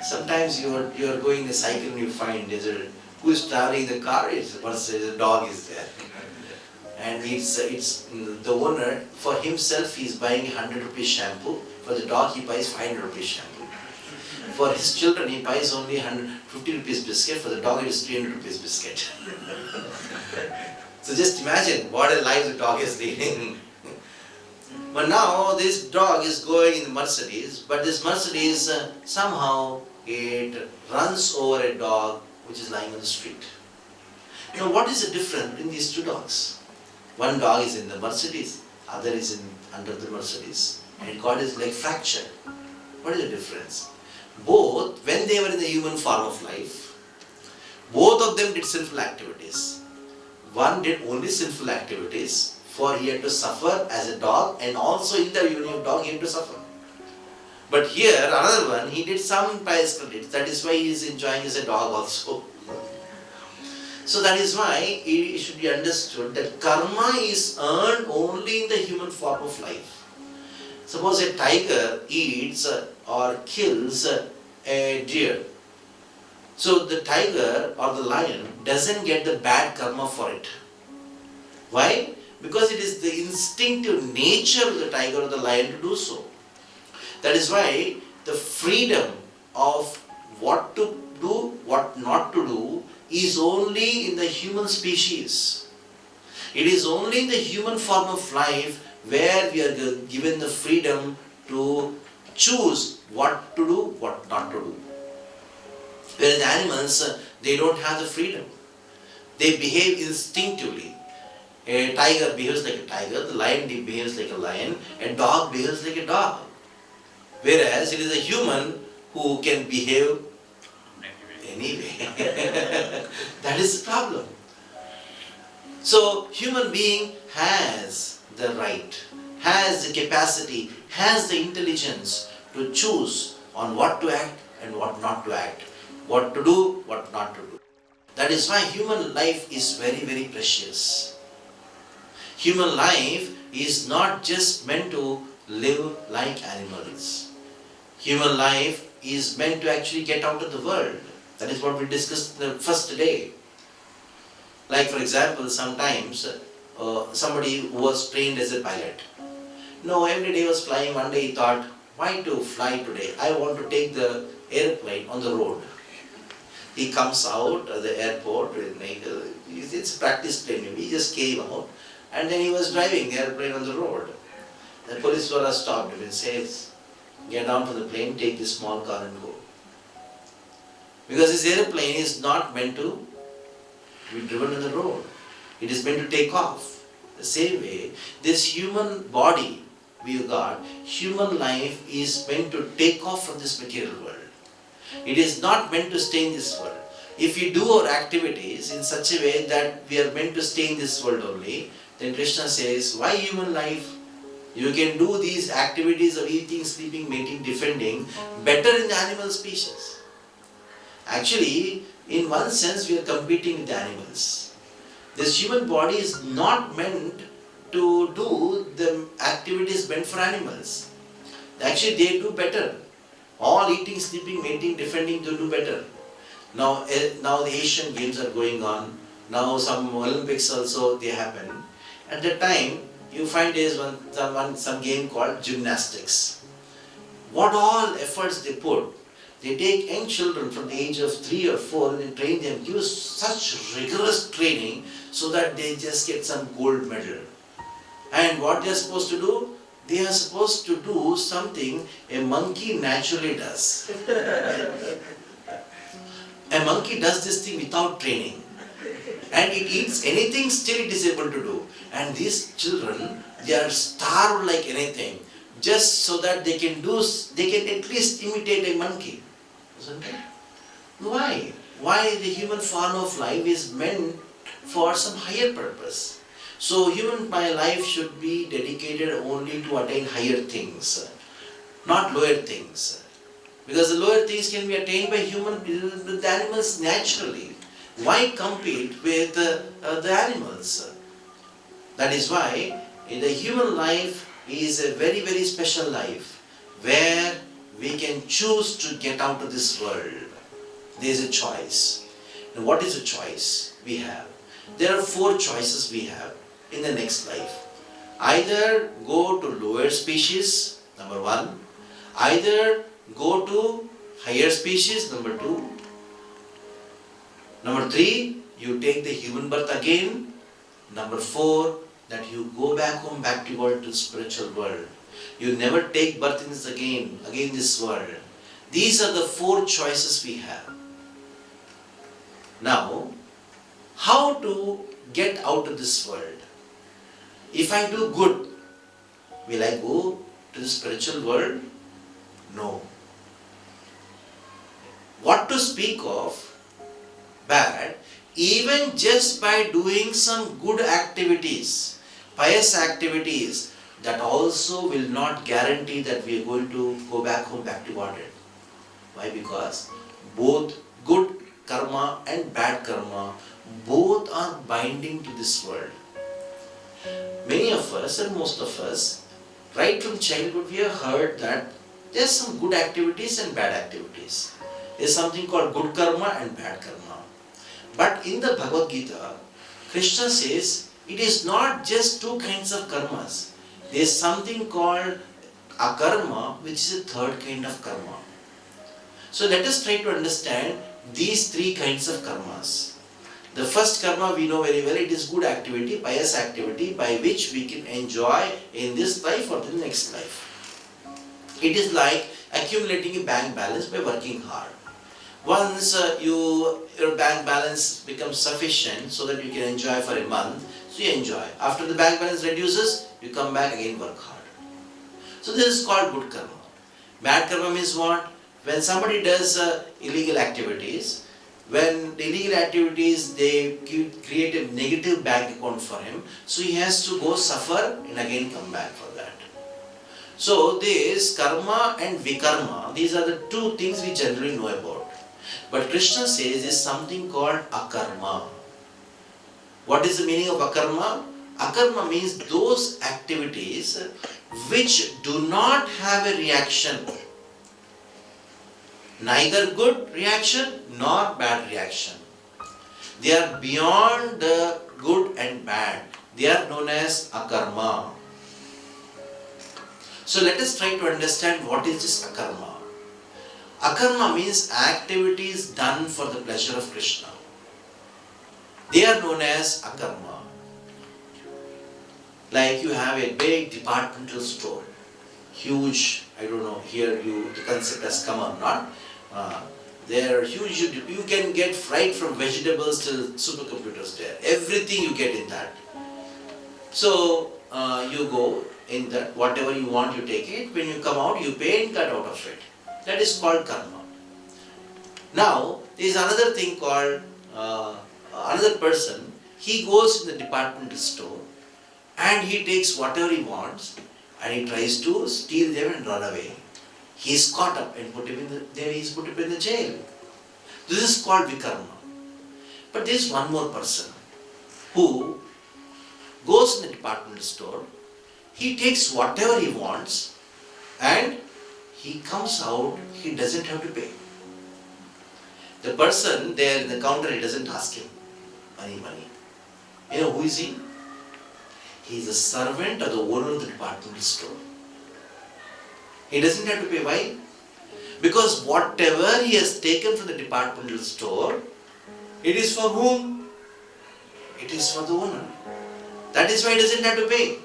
Sometimes you are going in a cycle and you find who is traveling in the car, it's Mercedes, the dog is there. And it's the owner, for himself he is buying 100 rupees shampoo, for the dog he buys 500 rupees shampoo. For his children he buys only 150 rupees biscuit, for the dog it is 300 rupees biscuit. So just imagine what a life the dog is leading. But now this dog is going in the Mercedes, but this Mercedes somehow it runs over a dog which is lying on the street. Now what is the difference between these two dogs? One dog is in the Mercedes, other is under the Mercedes, and God is like fractured. What is the difference? Both, when they were in the human form of life, both of them did sinful activities. One did only sinful activities, for he had to suffer as a dog, and also in the union of dog he had to suffer. But here, another one, he did some pious deeds. That is why he is enjoying as a dog also. So that is why it should be understood that karma is earned only in the human form of life. Suppose a tiger eats or kills a deer. So the tiger or the lion doesn't get the bad karma for it. Why? Because it is the instinctive nature of the tiger or the lion to do so. That is why the freedom of what to do, what not to do, is only in the human species. It is only in the human form of life where we are given the freedom to choose what to do, what not to do. Whereas animals, they don't have the freedom. They behave instinctively. A tiger behaves like a tiger, the lion behaves like a lion, a dog behaves like a dog. Whereas it is a human who can behave anyway. That is the problem. So human being has the right, has the capacity, has the intelligence to choose on what to act and what not to act, what to do, what not to do. That is why human life is very, very precious. Human life is not just meant to live like animals. Human life is meant to actually get out of the world. That is what we discussed the first day. Like for example, sometimes somebody who was trained as a pilot. No, every day was flying. One day he thought, why to fly today? I want to take the airplane on the road. He comes out of the airport, it's practice training. He just came out and then he was driving the airplane on the road. The police stopped him and says, get down from the plane, take this small car and go. Because this airplane is not meant to be driven on the road. It is meant to take off. The same way, this human body we got, human life is meant to take off from this material world. It is not meant to stay in this world. If we do our activities in such a way that we are meant to stay in this world only, then Krishna says, why human life? You can do these activities of eating, sleeping, mating, defending better in the animal species. Actually, in one sense, we are competing with the animals. This human body is not meant to do the activities meant for animals. Actually, they do better. All eating, sleeping, mating, defending, they do better. Now the Asian Games are going on. Now some Olympics also they happen. At that time, you find there is some game called gymnastics. What all efforts they put. They take young children from the age of 3 or 4 and they train them, give such rigorous training so that they just get some gold medal. And what they are supposed to do? They are supposed to do something a monkey naturally does. A monkey does this thing without training. And it eats anything, still it is able to do. And these children They are starved like anything, just so that they can at least imitate a monkey, isn't it? Why? Why the human form of life is meant for some higher purpose. So human life should be dedicated only to attain higher things, not lower things. Because the lower things can be attained by with the animals naturally. Why compete with the animals? That is why the human life is a very, very special life where we can choose to get out of this world. There is a choice. And what is the choice we have? There are 4 choices we have in the next life. Either go to lower species, number 1. Either go to higher species, number 2. Number 3, you take the human birth again. Number 4, that you go back home, back to the spiritual world. You never take birth in this again this world. These are the 4 choices we have. Now, how to get out of this world? If I do good, will I go to the spiritual world? No. What to speak of bad, even just by doing some good activities, pious activities, that also will not guarantee that we are going to go back home, back to Godhead. Why? Because both good karma and bad karma, both are binding to this world. Many of us, and most of us, right from childhood, we have heard that there are some good activities and bad activities. There is something called good karma and bad karma. But in the Bhagavad Gita, Krishna says it is not just 2 kinds of karmas. There is something called akarma, which is a 3rd kind of karma. So let us try to understand these 3 kinds of karmas. The first karma we know very well, it is good activity, pious activity by which we can enjoy in this life or the next life. It is like accumulating a bank balance by working hard. Once your bank balance becomes sufficient so that you can enjoy for a month, so you enjoy. After the bank balance reduces, you come back again work hard. So this is called good karma. Bad karma means what? When somebody does illegal activities, when the illegal activities, they create a negative bank account for him, so he has to go suffer and again come back for that. So this karma and vikarma, these are the 2 things we generally know about. But Krishna says there is something called akarma. What is the meaning of akarma? Akarma means those activities which do not have a reaction. Neither good reaction nor bad reaction. They are beyond the good and bad. They are known as akarma. So let us try to understand what is this akarma. Akarma means activities done for the pleasure of Krishna. They are known as akarma. Like you have a big departmental store, huge, I don't know, here the concept has come or not. They are huge, you can get right from vegetables till supercomputers there. Everything you get in that. So you go in that, whatever you want you take it, when you come out you pay and cut out of it. That is called karma. Now there is another thing called, another person, he goes in the departmental store and he takes whatever he wants and he tries to steal them and run away. He is caught up and put in the jail. This is called vikarma. But there is one more person who goes in the departmental store, he takes whatever he wants and he comes out, he doesn't have to pay. The person there in the counter, he doesn't ask him money. You know who is he? He is a servant of the owner of the departmental store. He doesn't have to pay. Why? Because whatever he has taken from the departmental store, it is for whom? It is for the owner. That is why he doesn't have to pay.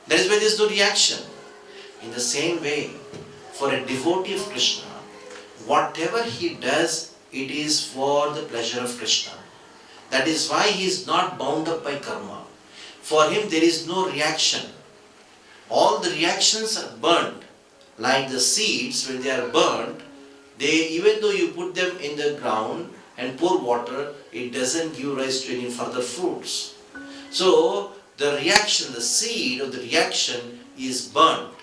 That is why there is no reaction. In the same way, for a devotee of Krishna, whatever he does, it is for the pleasure of Krishna. That is why he is not bound up by karma. For him there is no reaction. All the reactions are burnt. Like the seeds, when they are burnt, they, even though you put them in the ground and pour water, it doesn't give rise to any further fruits. So the reaction, the seed of the reaction is burnt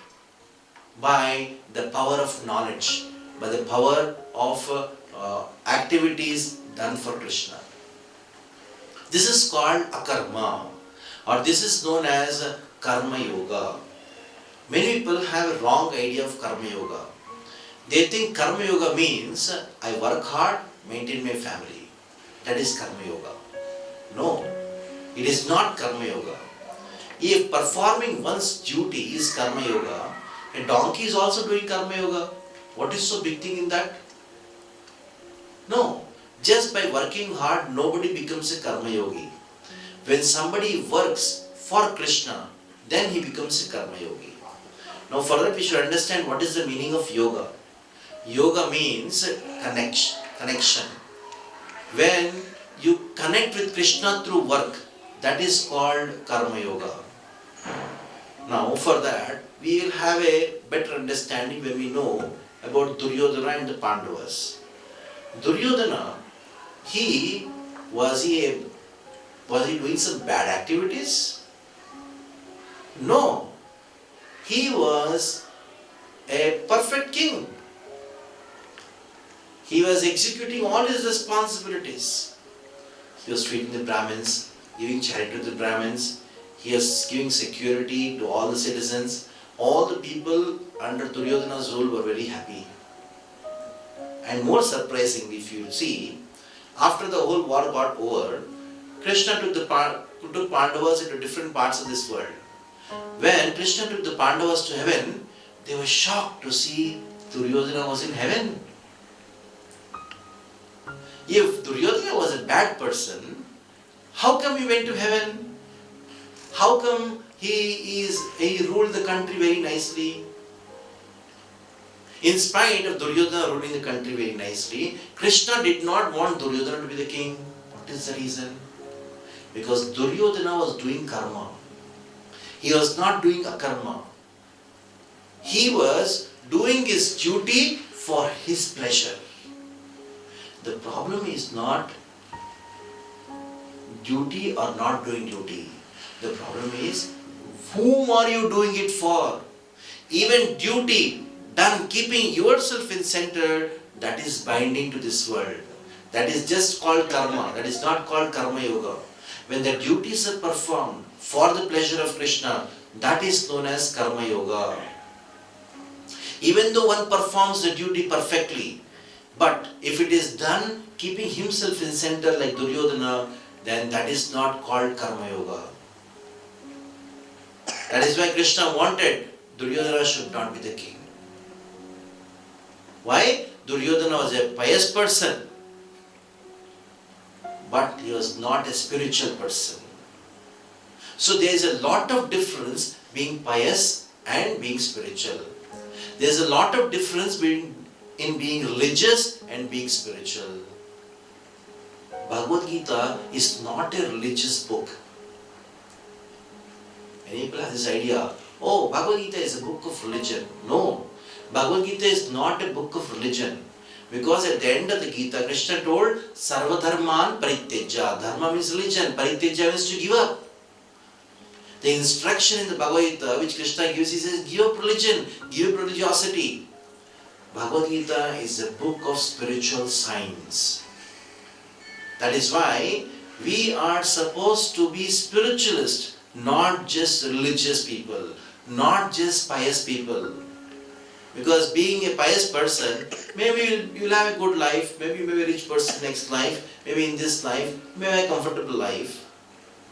by the power of knowledge, by the power of activities done for Krishna. This is called akarma, or this is known as karma yoga. Many people have a wrong idea of karma yoga. They think karma yoga means I work hard, maintain my family. That is karma yoga. No, it is not karma yoga. If performing one's duty is karma yoga, a donkey is also doing karma yoga. What is so big thing in that? No, just by working hard, nobody becomes a karma yogi. When somebody works for Krishna, then he becomes a karma yogi. Now for that we should understand what is the meaning of yoga. Yoga means connection. When you connect with Krishna through work, that is called karma yoga. Now for that, we will have a better understanding when we know about Duryodhana and the Pandavas. Duryodhana, was he doing some bad activities? No. He was a perfect king. He was executing all his responsibilities. He was feeding the Brahmins, giving charity to the Brahmins. He was giving security to all the citizens. All the people under Duryodhana's rule were very happy. And more surprisingly, if you see, after the whole war got over, Krishna took Pandavas into different parts of this world. When Krishna took the Pandavas to heaven, they were shocked to see Duryodhana was in heaven. If Duryodhana was a bad person, how come he went to heaven? How come he ruled the country very nicely? In spite of Duryodhana ruling the country very nicely, Krishna did not want Duryodhana to be the king. What is the reason? Because Duryodhana was doing karma. He was not doing akarma. He was doing his duty for his pleasure. The problem is not duty or not doing duty. The problem is, whom are you doing it for? Even duty done keeping yourself in center, that is binding to this world. That is just called karma. That is not called karma yoga. When the duties are performed for the pleasure of Krishna, that is known as karma yoga. Even though one performs the duty perfectly, but if it is done keeping himself in center like Duryodhana, then that is not called karma yoga. That is why Krishna wanted Duryodhana should not be the king. Why? Duryodhana was a pious person, but he was not a spiritual person. So there is a lot of difference being pious and being spiritual. There is a lot of difference in being religious and being spiritual. Bhagavad Gita is not a religious book. Many people have this idea, oh, Bhagavad Gita is a book of religion. No, Bhagavad Gita is not a book of religion. Because at the end of the Gita, Krishna told, Sarva Dharman Parityaja. Dharma means religion, Parityaja means to give up. The instruction in the Bhagavad Gita which Krishna gives, he says, give up religion, give up religiosity. Bhagavad Gita is a book of spiritual science. That is why we are supposed to be spiritualists, not just religious people, not just pious people. Because being a pious person, maybe you'll have a good life, maybe you may be a rich person next life, maybe in this life, maybe a comfortable life.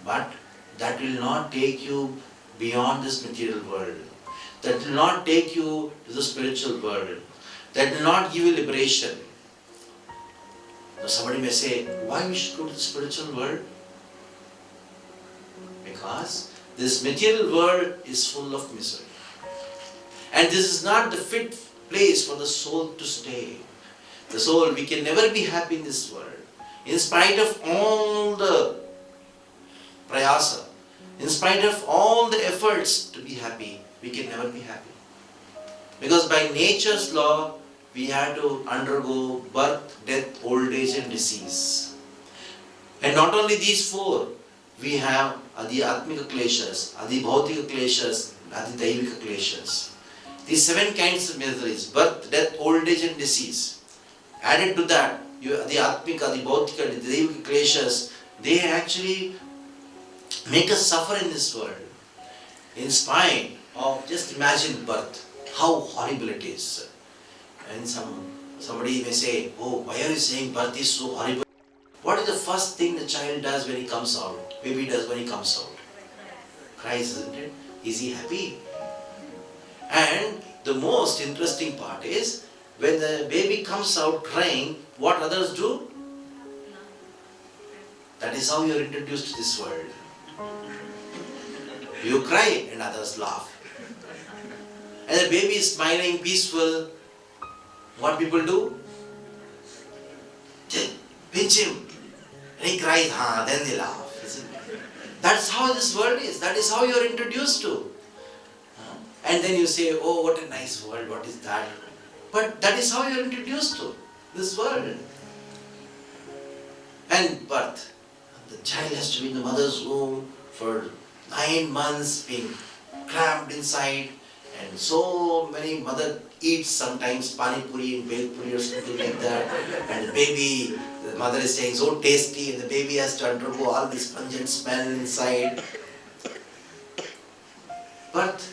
But that will not take you beyond this material world. That will not take you to the spiritual world. That will not give you liberation. Now somebody may say, why we should go to the spiritual world? Because this material world is full of misery. And this is not the fit place for the soul to stay. The soul, we can never be happy in this world. In spite of all the prayasa, in spite of all the efforts to be happy, we can never be happy. Because by nature's law, we have to undergo birth, death, old age and disease. And not only these four, we have Adi Atmika Kleshas, Adi Bhautika Kleshas, Adi Daivika Kleshas. These 7 kinds of miseries, birth, death, old age and disease. Added to that, the Atmika, the Bhautika, the Daivika Kleshas, they actually make us suffer in this world. In spite of, just imagine birth, how horrible it is. And somebody may say, oh, why are you saying birth is so horrible? What is the first thing the child does when he comes out? Baby does when he comes out? Cries, isn't it? Is he happy? And the most interesting part is, when the baby comes out crying, what others do? That is how you are introduced to this world. You cry and others laugh. And the baby is smiling, peaceful. What people do? Pinch him. And he cries, then they laugh. Isn't it? That's how this world is. That is how you are introduced to. And then you say, oh, what a nice world, what is that? But that is how you are introduced to this world. And birth. The child has to be in the mother's womb for 9 months, being crammed inside. And so many mother eats sometimes pani puri and bel puri or something like that. And the mother is saying so tasty, and the baby has to undergo all this pungent smell inside. Birth.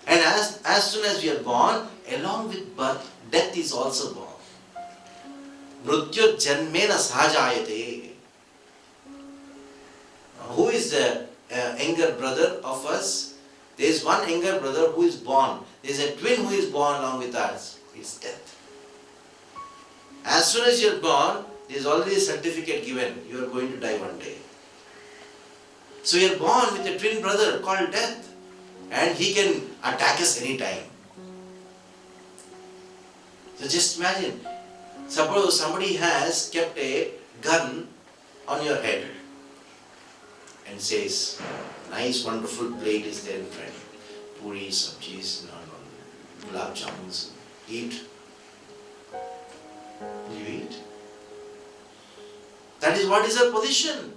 And as soon as we are born, along with birth, death is also born. Mrityu janmena sahajayate. Who is the younger brother of us? There is one younger brother who is born. There is a twin who is born along with us. It's death. As soon as you are born, there is already a certificate given. You are going to die one day. So you are born with a twin brother called death. And he can attack us anytime. So just imagine, suppose somebody has kept a gun on your head and says, nice wonderful plate is there in front. Puri, sabjis, gulab jamuns. Eat. You eat. That is what is our position.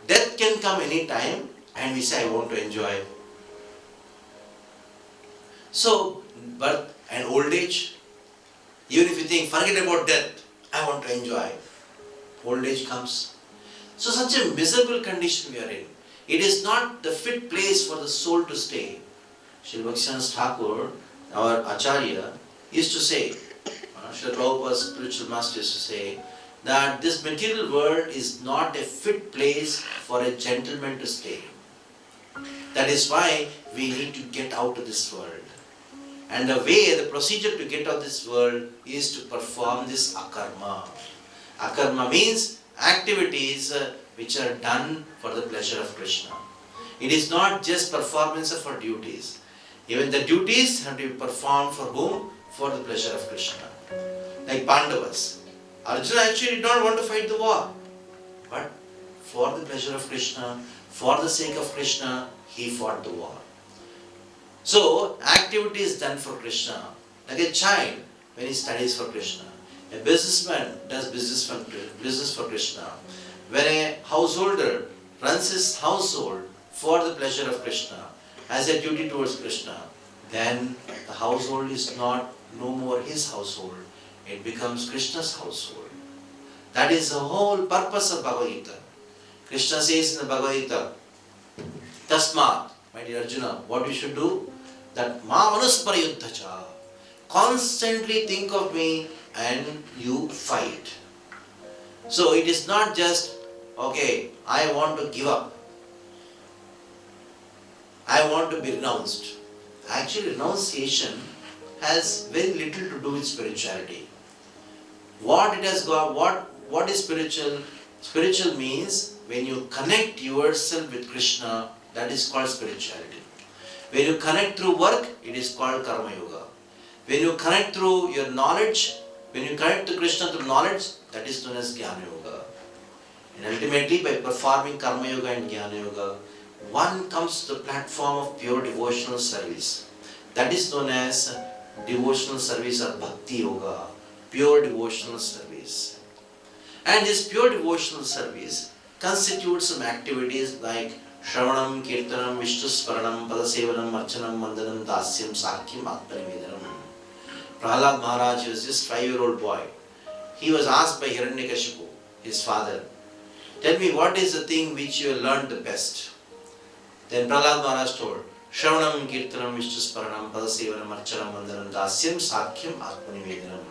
Death can come anytime and we say, I want to enjoy. So, birth and old age, even if you think, forget about death, I want to enjoy. Old age comes. So such a miserable condition we are in. It is not the fit place for the soul to stay. Sri Bhaktivinoda Thakur, our Acharya, used to say, Sri Prabhupada's spiritual master used to say, that this material world is not a fit place for a gentleman to stay. That is why we need to get out of this world. And the procedure to get out of this world is to perform this akarma. Akarma means activities which are done for the pleasure of Krishna. It is not just performance of our duties. Even the duties have to be performed for whom? For the pleasure of Krishna. Like Pandavas. Arjuna actually did not want to fight the war. But for the pleasure of Krishna, for the sake of Krishna, he fought the war. So, activity is done for Krishna. Like a child, when he studies for Krishna. A businessman does business for Krishna. When a householder runs his household for the pleasure of Krishna, has a duty towards Krishna, then the household is no more his household. It becomes Krishna's household. That is the whole purpose of Bhagavad Gita. Krishna says in the Bhagavad Gita, Tasmat, my dear Arjuna, what you should do? That ma manusparayuddhacha. Constantly think of me and you fight. So it is not just, okay, I want to give up. I want to be renounced. Actually, renunciation has very little to do with spirituality. What it has got, what is spiritual? Spiritual means when you connect yourself with Krishna, that is called spirituality. When you connect through work, it is called karma yoga. When you connect through your knowledge, when you connect to Krishna through knowledge, that is known as jnana yoga. And ultimately, by performing karma yoga and jnana yoga, one comes to the platform of pure devotional service. That is known as devotional service or bhakti yoga, pure devotional service. And this pure devotional service constitutes some activities like Shravanam, Kirtanam, Vishnu-smaranam, Padasevanam, Archanam, Mandanam, Dasyam, Sakyam, Atmanivedanam. Prahlad Maharaj was just 5-year-old boy. He was asked by Hiranyakashipu, his father, tell me what is the thing which you learned the best? Then Prahlad Maharaj told, Shravanam, Kirtanam, Vishnu-smaranam, Padasevanam, Archanam, Mandanam, Dasyam, Sakyam, Atmanivedanam.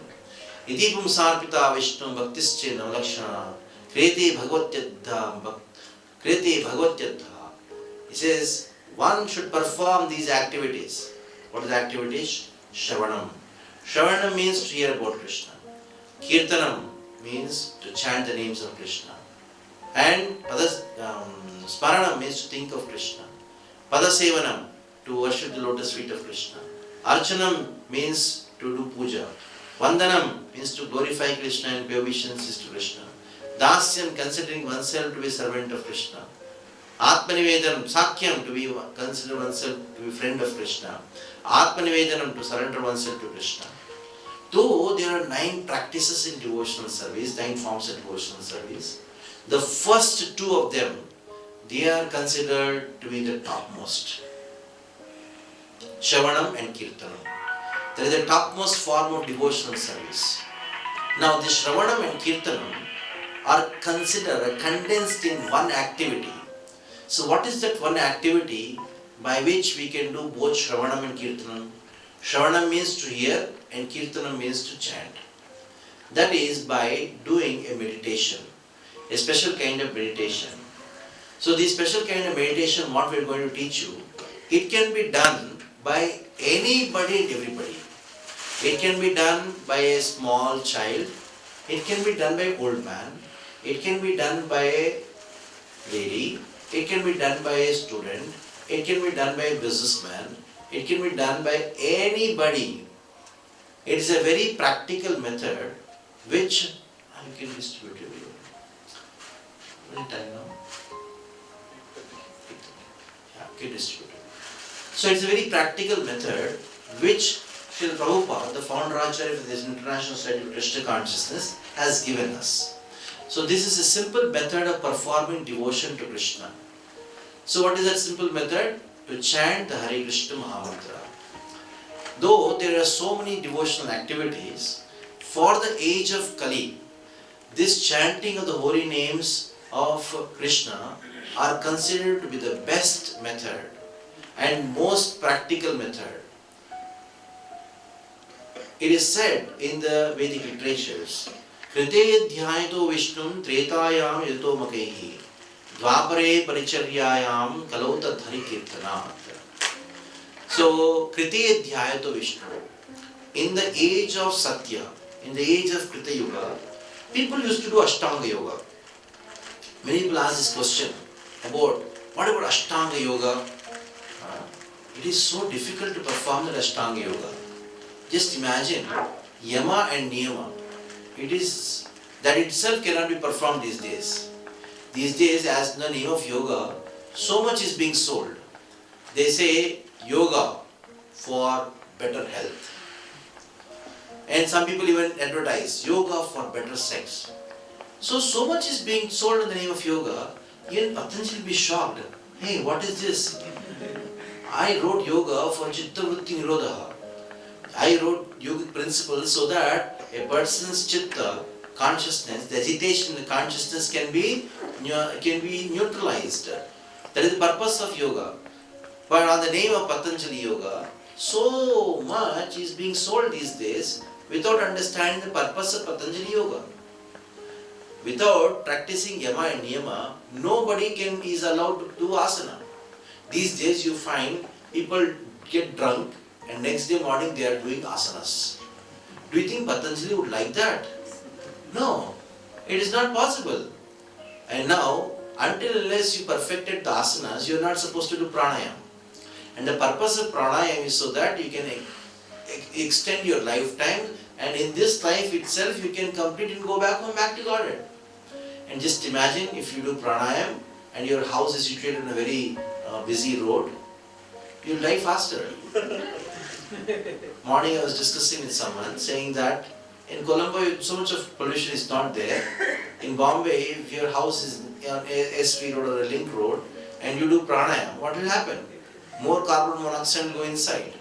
Iti pumsarpita Vishnu bhaktische namalakshana kreti bhagavatyadha kreti bhagavatyadha. He says, one should perform these activities. What are the activities? Shravanam. Shravanam means to hear about Krishna. Kirtanam means to chant the names of Krishna. And Smaranam means to think of Krishna. Padasevanam, to worship the lotus feet of Krishna. Archanam means to do puja. Vandanam means to glorify Krishna and pay obeisances to Krishna. Dasyam, considering oneself to be servant of Krishna. Atmanivedanam, Sakyam, to be consider oneself to be friend of Krishna. Atmanivedanam, to surrender oneself to Krishna. Though there are 9 practices in devotional service, 9 forms of devotional service, the first 2 of them, they are considered to be the topmost. Shravanam and Kirtanam. That is the topmost form of devotional service. Now the Shravanam and Kirtanam are considered condensed in one activity. So what is that one activity by which we can do both Shravanam and Kirtanam? Shravanam means to hear and Kirtanam means to chant. That is by doing a meditation, a special kind of meditation. So the special kind of meditation, what we are going to teach you, it can be done by anybody and everybody. It can be done by a small child, it can be done by an old man, it can be done by a lady, it can be done by a student, it can be done by a businessman, it can be done by anybody. It is a very practical method which I can distribute you. What is time now? Yeah, can distribute it. So it's a very practical method which Srila Prabhupada, the founder Acharya of this International Study of Krishna Consciousness, has given us. So this is a simple method of performing devotion to Krishna. So what is that simple method? To chant the Hare Krishna Mahamantra. Though there are so many devotional activities, for the age of Kali, this chanting of the holy names of Krishna are considered to be the best method and most practical method. It is said in the Vedic literatures, Krite dhyayato Vishnum tretayam yato makaihi dvapare paricharyayam kalauta dhari kirtanat. So, Krite dhyayato Vishnu. In the age of Satya, in the age of Krita Yuga, people used to do Ashtanga Yoga. Many people ask this question about, what about Ashtanga Yoga? It is so difficult to perform that Ashtanga Yoga. Just imagine, Yama and Niyama. It is, that itself cannot be performed these days. These days, as in the name of yoga, so much is being sold. They say, yoga for better health. And some people even advertise, yoga for better sex. So much is being sold in the name of yoga, even Patanjali will be shocked. Hey, what is this? I wrote yoga for Chitta Vritti Nirodha. I wrote yogic principles so that a person's chitta, consciousness, the agitation in the consciousness can be neutralized. That is the purpose of yoga. But on the name of Patanjali Yoga, so much is being sold these days without understanding the purpose of Patanjali Yoga. Without practicing Yama and Niyama, nobody is allowed to do asana. These days you find people get drunk and next day morning they are doing asanas. Do you think Patanjali would like that? No, it is not possible. And now, until unless you perfected the asanas, you are not supposed to do pranayama. And the purpose of pranayama is so that you can extend your lifetime, and in this life itself you can complete and go back home, back to Godhead. And just imagine if you do pranayama and your house is situated in a very busy road, you'll die faster. Morning I was discussing with someone saying that in Colombo so much of pollution is not there. In Bombay, if your house is on a SV road or a link road and you do pranayam, what will happen? More carbon monoxide will go inside.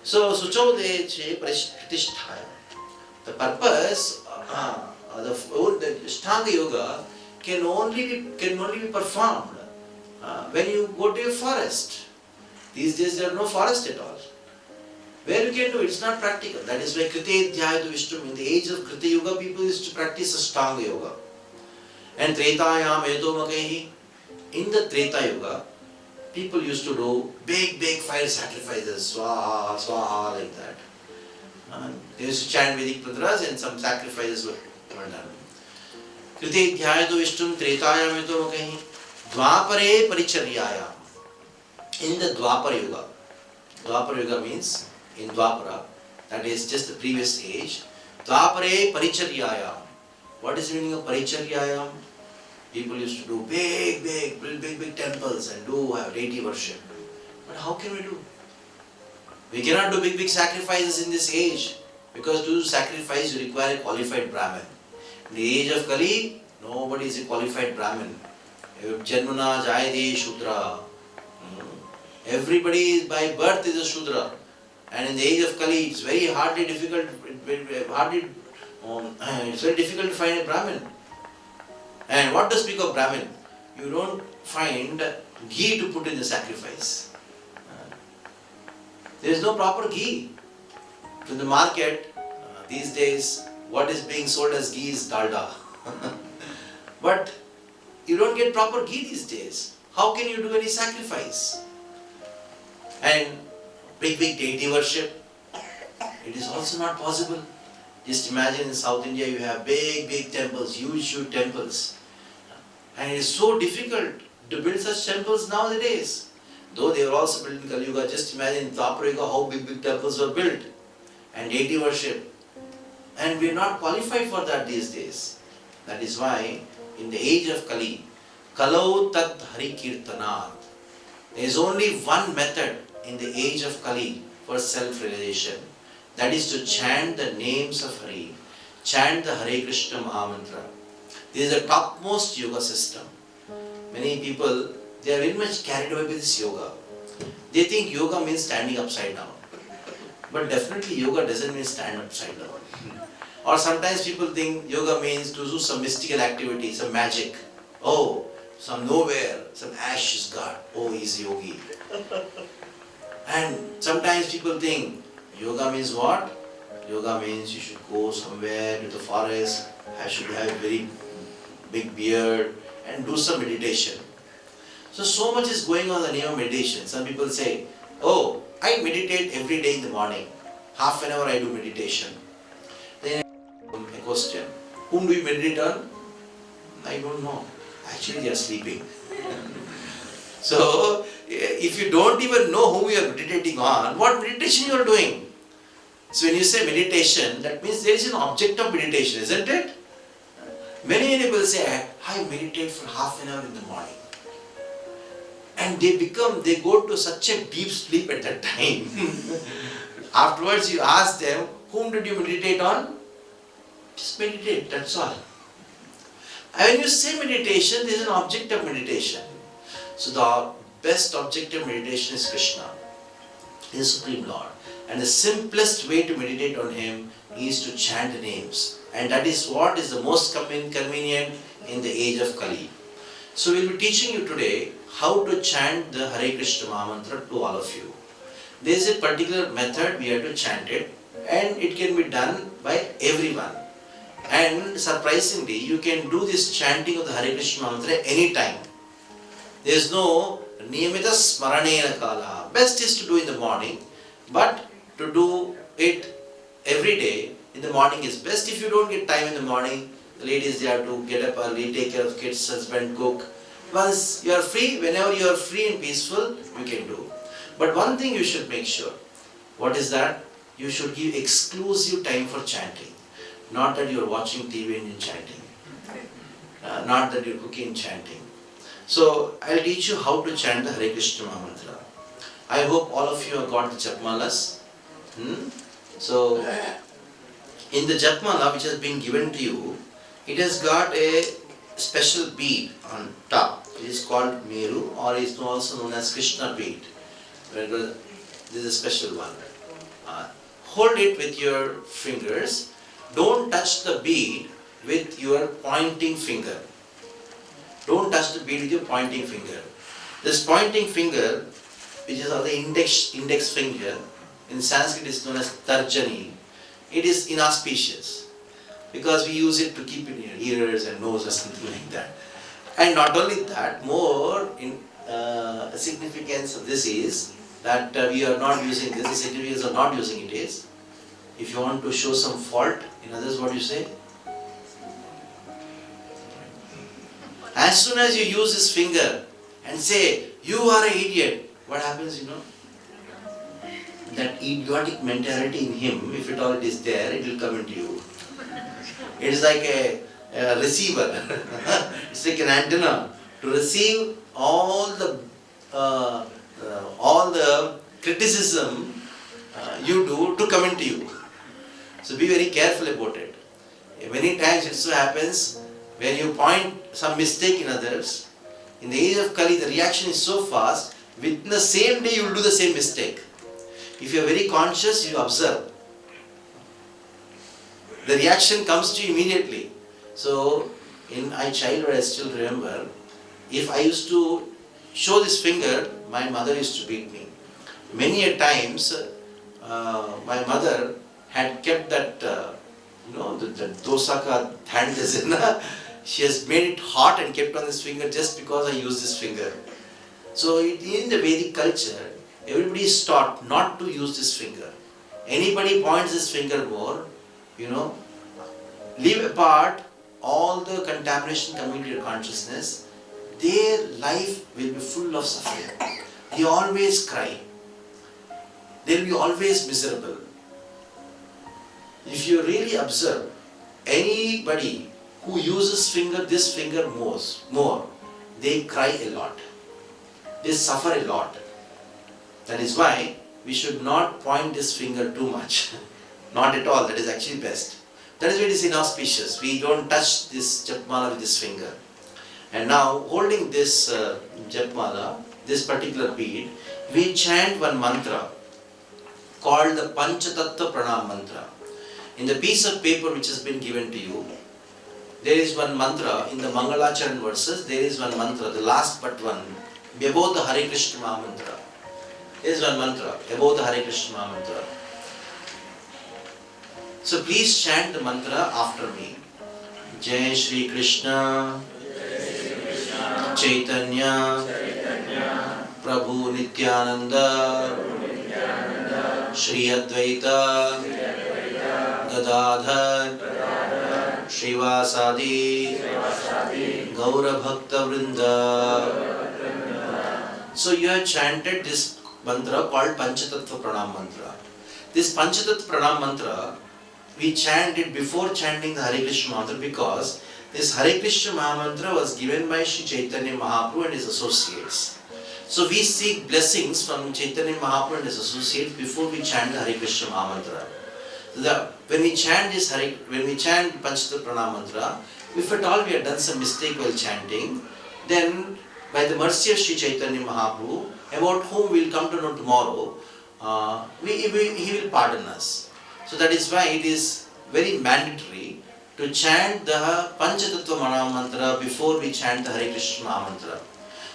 So, Suchodhe Pratisthaya. The purpose, the Ashtanga Yoga can only be performed when you go to a forest. These days there are no forest at all. Where you can do it, it's not practical. That is why Krite Dhyayatu Vishtum, in the age of Krita Yoga, people used to practice Ashtanga Yoga. And Tretayam Edomakehi, in the Treta Yoga, people used to do big fire sacrifices, swaha, swaha, like that. They used to chant Vedic mantras and some sacrifices were done. Krite Dhyayatu Vishtum, Tretayam Edomakehi, Dvapare Paricharyayam. In the Dwapara Yoga, Dwapara Yoga means in Dwapara, that is just the previous age, Dwapare Paricharyayam. What is the meaning of Paricharyayam? People used to do big temples and do deity worship. But how can we do? We cannot do big sacrifices in this age, because to do sacrifice you require a qualified Brahmin. In the age of Kali, nobody is a qualified Brahmin. Janmana Jayade Shudra. Everybody by birth is a Shudra. And in the age of Kali, it's very difficult to find a Brahmin. And what to speak of Brahmin? You don't find ghee to put in the sacrifice. There is no proper ghee. In the market, these days, what is being sold as ghee is dalda. But you don't get proper ghee these days. How can you do any sacrifice? And big deity worship, it is also not possible. Just imagine in South India you have big temples, huge temples. And it is so difficult to build such temples nowadays. Though they were also built in Kali Yuga, just imagine in Dwapara Yuga how big temples were built. And deity worship. And we are not qualified for that these days. That is why in the age of Kali, Kalau Tat Hari Kirtanat, there is only one method in the age of Kali for self-realization. That is to chant the names of Hare, chant the Hare Krishna Mahamantra. This is the topmost yoga system. Many people, they are very much carried away with this yoga. They think yoga means standing upside down. But definitely yoga doesn't mean stand upside down. Or sometimes people think yoga means to do some mystical activity, some magic. Oh, some nowhere, some ash is God. Oh, he's yogi. And sometimes people think yoga means what? Yoga means you should go somewhere to the forest, should have a very big beard and do some meditation. So much is going on in the name of meditation. Some people say, oh, I meditate every day in the morning. Half an hour I do meditation. Then a question, whom do you meditate on? I don't know. Actually they are sleeping. So, if you don't even know whom you are meditating on, what meditation you are doing? So when you say meditation, that means there is an object of meditation, isn't it? Many people say, I meditate for half an hour in the morning. And they go to such a deep sleep at that time. Afterwards you ask them, whom did you meditate on? Just meditate, that's all. And when you say meditation, there is an object of meditation. So the best object of meditation is Krishna, the Supreme Lord. And the simplest way to meditate on Him is to chant the names. And that is what is the most convenient in the age of Kali. So we will be teaching you today how to chant the Hare Krishna Mahamantra to all of you. There is a particular method we have to chant it, and it can be done by everyone. And surprisingly, you can do this chanting of the Hare Krishna Mahamantra anytime. There is no niyamita smaranena kala. Best is to do in the morning, but to do it every day in the morning is best. If you don't get time in the morning, the ladies, they have to get up early, take care of kids, husband, cook. Once you are free, whenever you are free and peaceful, you can do. But one thing you should make sure. What is that? You should give exclusive time for chanting. Not that you are watching TV and chanting. Not that you are cooking and chanting. So I'll teach you how to chant the Hare Krishna mantra. I hope all of you have got the japmalas. So in the japmala which has been given to you, it has got a special bead on top. It is called Meru, or is also known as Krishna bead. This is a special one. Hold it with your fingers. Don't touch the bead with your pointing finger. Don't touch the bead with your pointing finger. This pointing finger, which is the index finger, in Sanskrit is known as tarjani. It is inauspicious because we use it to keep in your ears and nose or something like that. And not only that, more in significance of this is that we are not using this. The significance of not using it is, if you want to show some fault in others, what do you say? As soon as you use this finger and say, you are an idiot, what happens, you know? That idiotic mentality in him, if it all is there, it will come into you. It is like a receiver. It's like an antenna to receive all the criticism you do to come into you. So be very careful about it. Many times it so happens, when you point some mistake in others, in the age of Kali the reaction is so fast, within the same day you will do the same mistake. If you are very conscious, you observe. The reaction comes to you immediately. So in my childhood I still remember, if I used to show this finger, my mother used to beat me. Many a times my mother had kept that, the dosaka hand, she has made it hot and kept on this finger just because I use this finger. So in the Vedic culture, everybody is taught not to use this finger. Anybody points this finger more, leave apart all the contamination coming to your consciousness, their life will be full of suffering. They always cry. They will be always miserable. If you really observe, anybody who uses this finger more, they cry a lot. They suffer a lot. That is why we should not point this finger too much. Not at all, that is actually best. That is why it is inauspicious. We don't touch this japmala with this finger. And now, holding this japmala, this particular bead, we chant one mantra called the Panchatattva Pranam mantra. In the piece of paper which has been given to you, there is one mantra, in the Kamallochan verses, there is one mantra, the last but one, above the Hare Krishna mantra. There is one mantra, above the Hare Krishna mantra. So please chant the mantra after me. Jai Shri Krishna, Chaitanya, Prabhu Nityananda, Shri Advaita, Gadadhar, Srivasadi, Gaura Bhakta Vrinda. So you have chanted this mantra called Panchatattva Pranam mantra. This Panchatattva Pranam mantra, we chant it before chanting the Hare Krishna mantra because this Hare Krishna mantra was given by Sri Chaitanya Mahaprabhu and his associates. So we seek blessings from Chaitanya Mahaprabhu and his associates before we chant the Hare Krishna mantra. When we chant Panchatattva Pranam mantra, if at all we have done some mistake while chanting, then by the mercy of Sri Chaitanya Mahaprabhu, about whom we will come to know tomorrow, he will pardon us. So that is why it is very mandatory to chant the Panchatattva mantra before we chant the Hare Krishna mantra.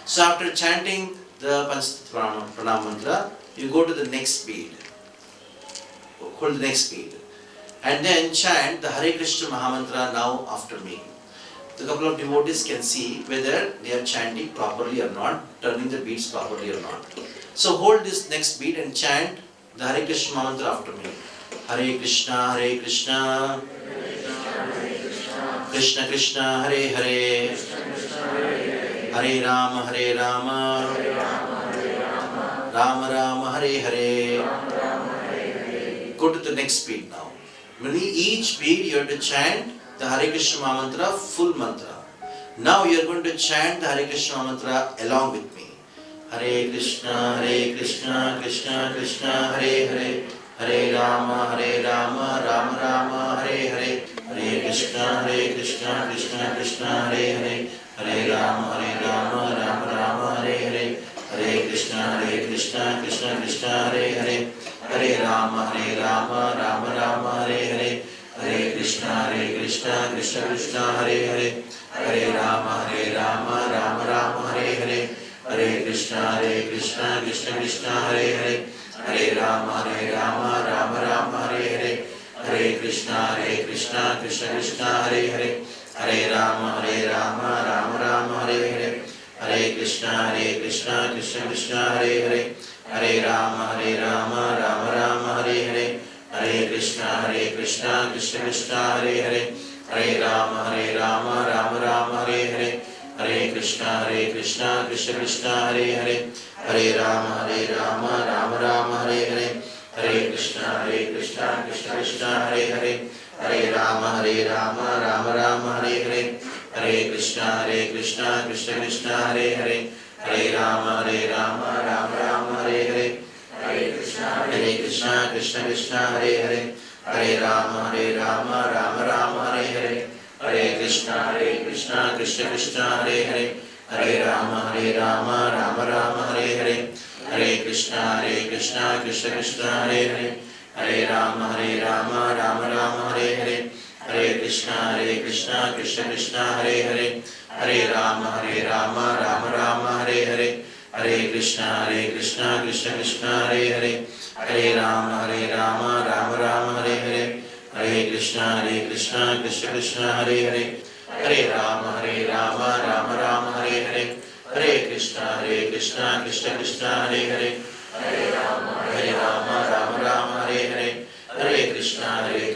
So after chanting the Panchatattva Pranam mantra, you go to the next bead. Hold the next bead. And then chant the Hare Krishna Mahamantra now after me. The couple of devotees can see whether they are chanting properly or not, turning the beads properly or not. So hold this next bead and chant the Hare Krishna Mahamantra after me. Hare Krishna, Krishna Krishna, Hare Hare, Hare Rama, Rama Rama, Hare Hare. Go to the next bead now. Each bead you have to chant the Hare Krishna mantra, full mantra. Now you are going to chant the Hare Krishna mantra along with me. Hare Krishna, Krishna Krishna, Hare Hare, Hare Rama, Rama Rama, Hare Hare, Hare Krishna, Krishna Krishna, Hare Hare, Hare Rama, Rama Rama, Hare Hare, Hare Krishna, Krishna Krishna, Hare Hare, Hare Rama, Rama Rama, Hare Hare, Hare Krishna, Krishna Krishna, Hare Hare, Hare Rama, Rama Rama, Hare Hare, Hare Krishna, Krishna Krishna, Hare Hare, Hare Rama, Rama Rama, Hare Hare, Hare Krishna, Krishna Krishna, Hare Hare, Hare Rama, Rama Rama, Hare Hare, Hare Krishna, Krishna Hare Hare, Hare Rama, Rama Rama, Hare Hare, Hare Krishna, Krishna Hare Hare, Hare Rama, Rama Rama, Hare Hare, Hare Krishna, Krishna Hare Hare, Hare Rama, Rama Rama, Hare Hare, Hare Krishna, Krishna Hare Hare, Hare Rama, Rama Rama, Hare Hare, Hare Krishna, Krishna Hare Hare, Hare Rama, Rama Rama, Hare Hare, Hare Krishna, Krishna Hare Hare, Hare Rama, Rama Rama, Hare Hare, Hare Krishna, Krishna Hare Hare, Hare Rama, Rama Rama, Hare Hare, Hare Krishna, Krishna Hare Hare, Hare Rama, Rama Rama, Hare Hare, Hare Krishna, Krishna Hare Hare, Hare Rama, Rama Rama, Hare Hare, Hare Krishna, Krishna Hare Hare, Hare Rama, Rama Rama, Hare Hare, Hare Krishna, Krishna Hare Hare, Hare Rama, Rama Rama, Hare Hare, Hare Krishna, Krishna Hare Hare, Hare Rama, Rama Rama, Hare Hare, Hare Krishna,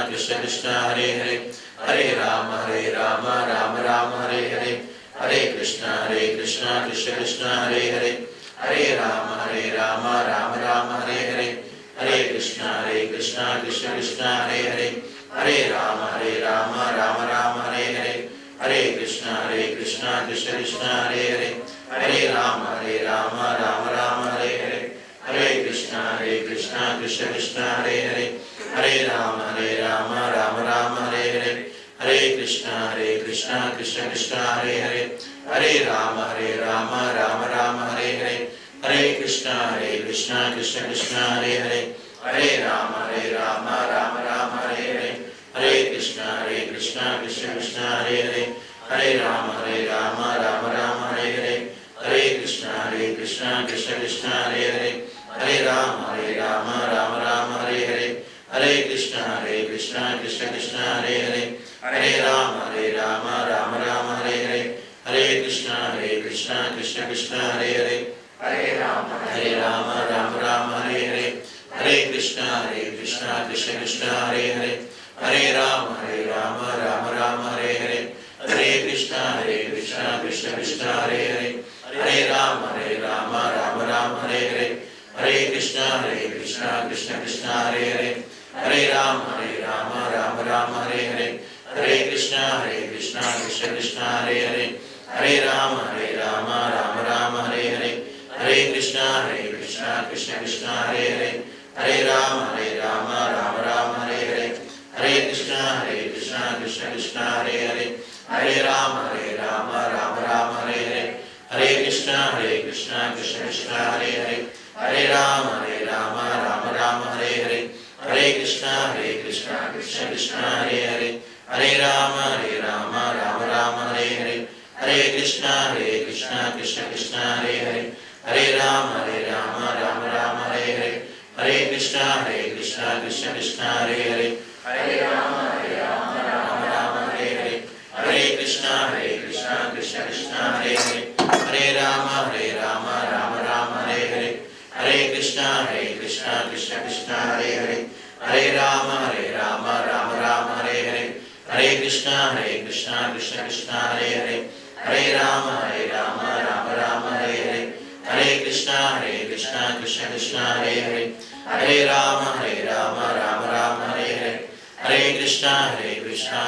Krishna Hare Hare, Hare Rama, Rama Rama, Hare Hare, Hare Krishna, Krishna Hare Hare, Hare Rama, Rama Rama, Hare Hare, Hare Krishna, Krishna Hare Hare, Hare Rama, Rama Rama, Hare Hare, Hare Krishna, Krishna Hare Hare, Hare Rama, Rama Rama, Hare Hare, Hare Krishna, Krishna Hare Hare, Hare Rama, Rama Rama, Hare Hare, Hare Krishna, Krishna Hare Hare, Hare Rama, Rama Rama, Hare Hare, Hare Krishna, Krishna Hare Hare, Hare Rama, Rama Rama, Hare Hare, Hare Krishna, Krishna Hare Hare, Hare Rama, Rama Rama, Hare Hare, Hare Krishna, Krishna Hare Hare, Hare Rama, Rama Hare Hare, Hare Krishna, Krishna Hare Hare, Hare Rama, Rama Hare Hare, Hare Krishna, Krishna Hare Hare, Hare Rama, Rama Hare Hare, Hare Krishna, Krishna Hare Hare, Hare Rama, Rama Hare Hare, Hare Krishna, Krishna Hare Hare, Hare Rama, Rama Hare Hare, Hare Krishna, Krishna Hare Hare, Hare Rama, Rama Hare Hare, Hare Krishna, Krishna Hare Hare, Hare Rama, Rama Hare Hare, Hare Krishna, Krishna Hare Hare, Hare Rama, Rama Hare Hare, Hare Krishna, Krishna Hare Hare, Hare Rama, Rama Hare Hare, Hare Krishna, Krishna Hare Hare, Hare Rama, Rama Hare Hare, Hare Krishna, Krishna Hare Hare, Hare Rama, Rama Hare Hare, Hare Krishna, Krishna Hare Hare, Hare Rama, Rama Hare Hare, Hare Krishna, Krishna Hare Hare, Hare Rama, Rama Hare Hare, Hare Krishna, Krishna Hare Hare, Hare Rama, Rama Hare Hare, Hare Krishna, Krishna Hare Hare, Hare Rama, Rama Hare Hare, Hare Krishna, Krishna Hare Hare, Hare Rama, Rama Hare Hare, Hare Krishna, Krishna Hare Hare, Hare Rama, Rama Hare Hare, Hare Krishna,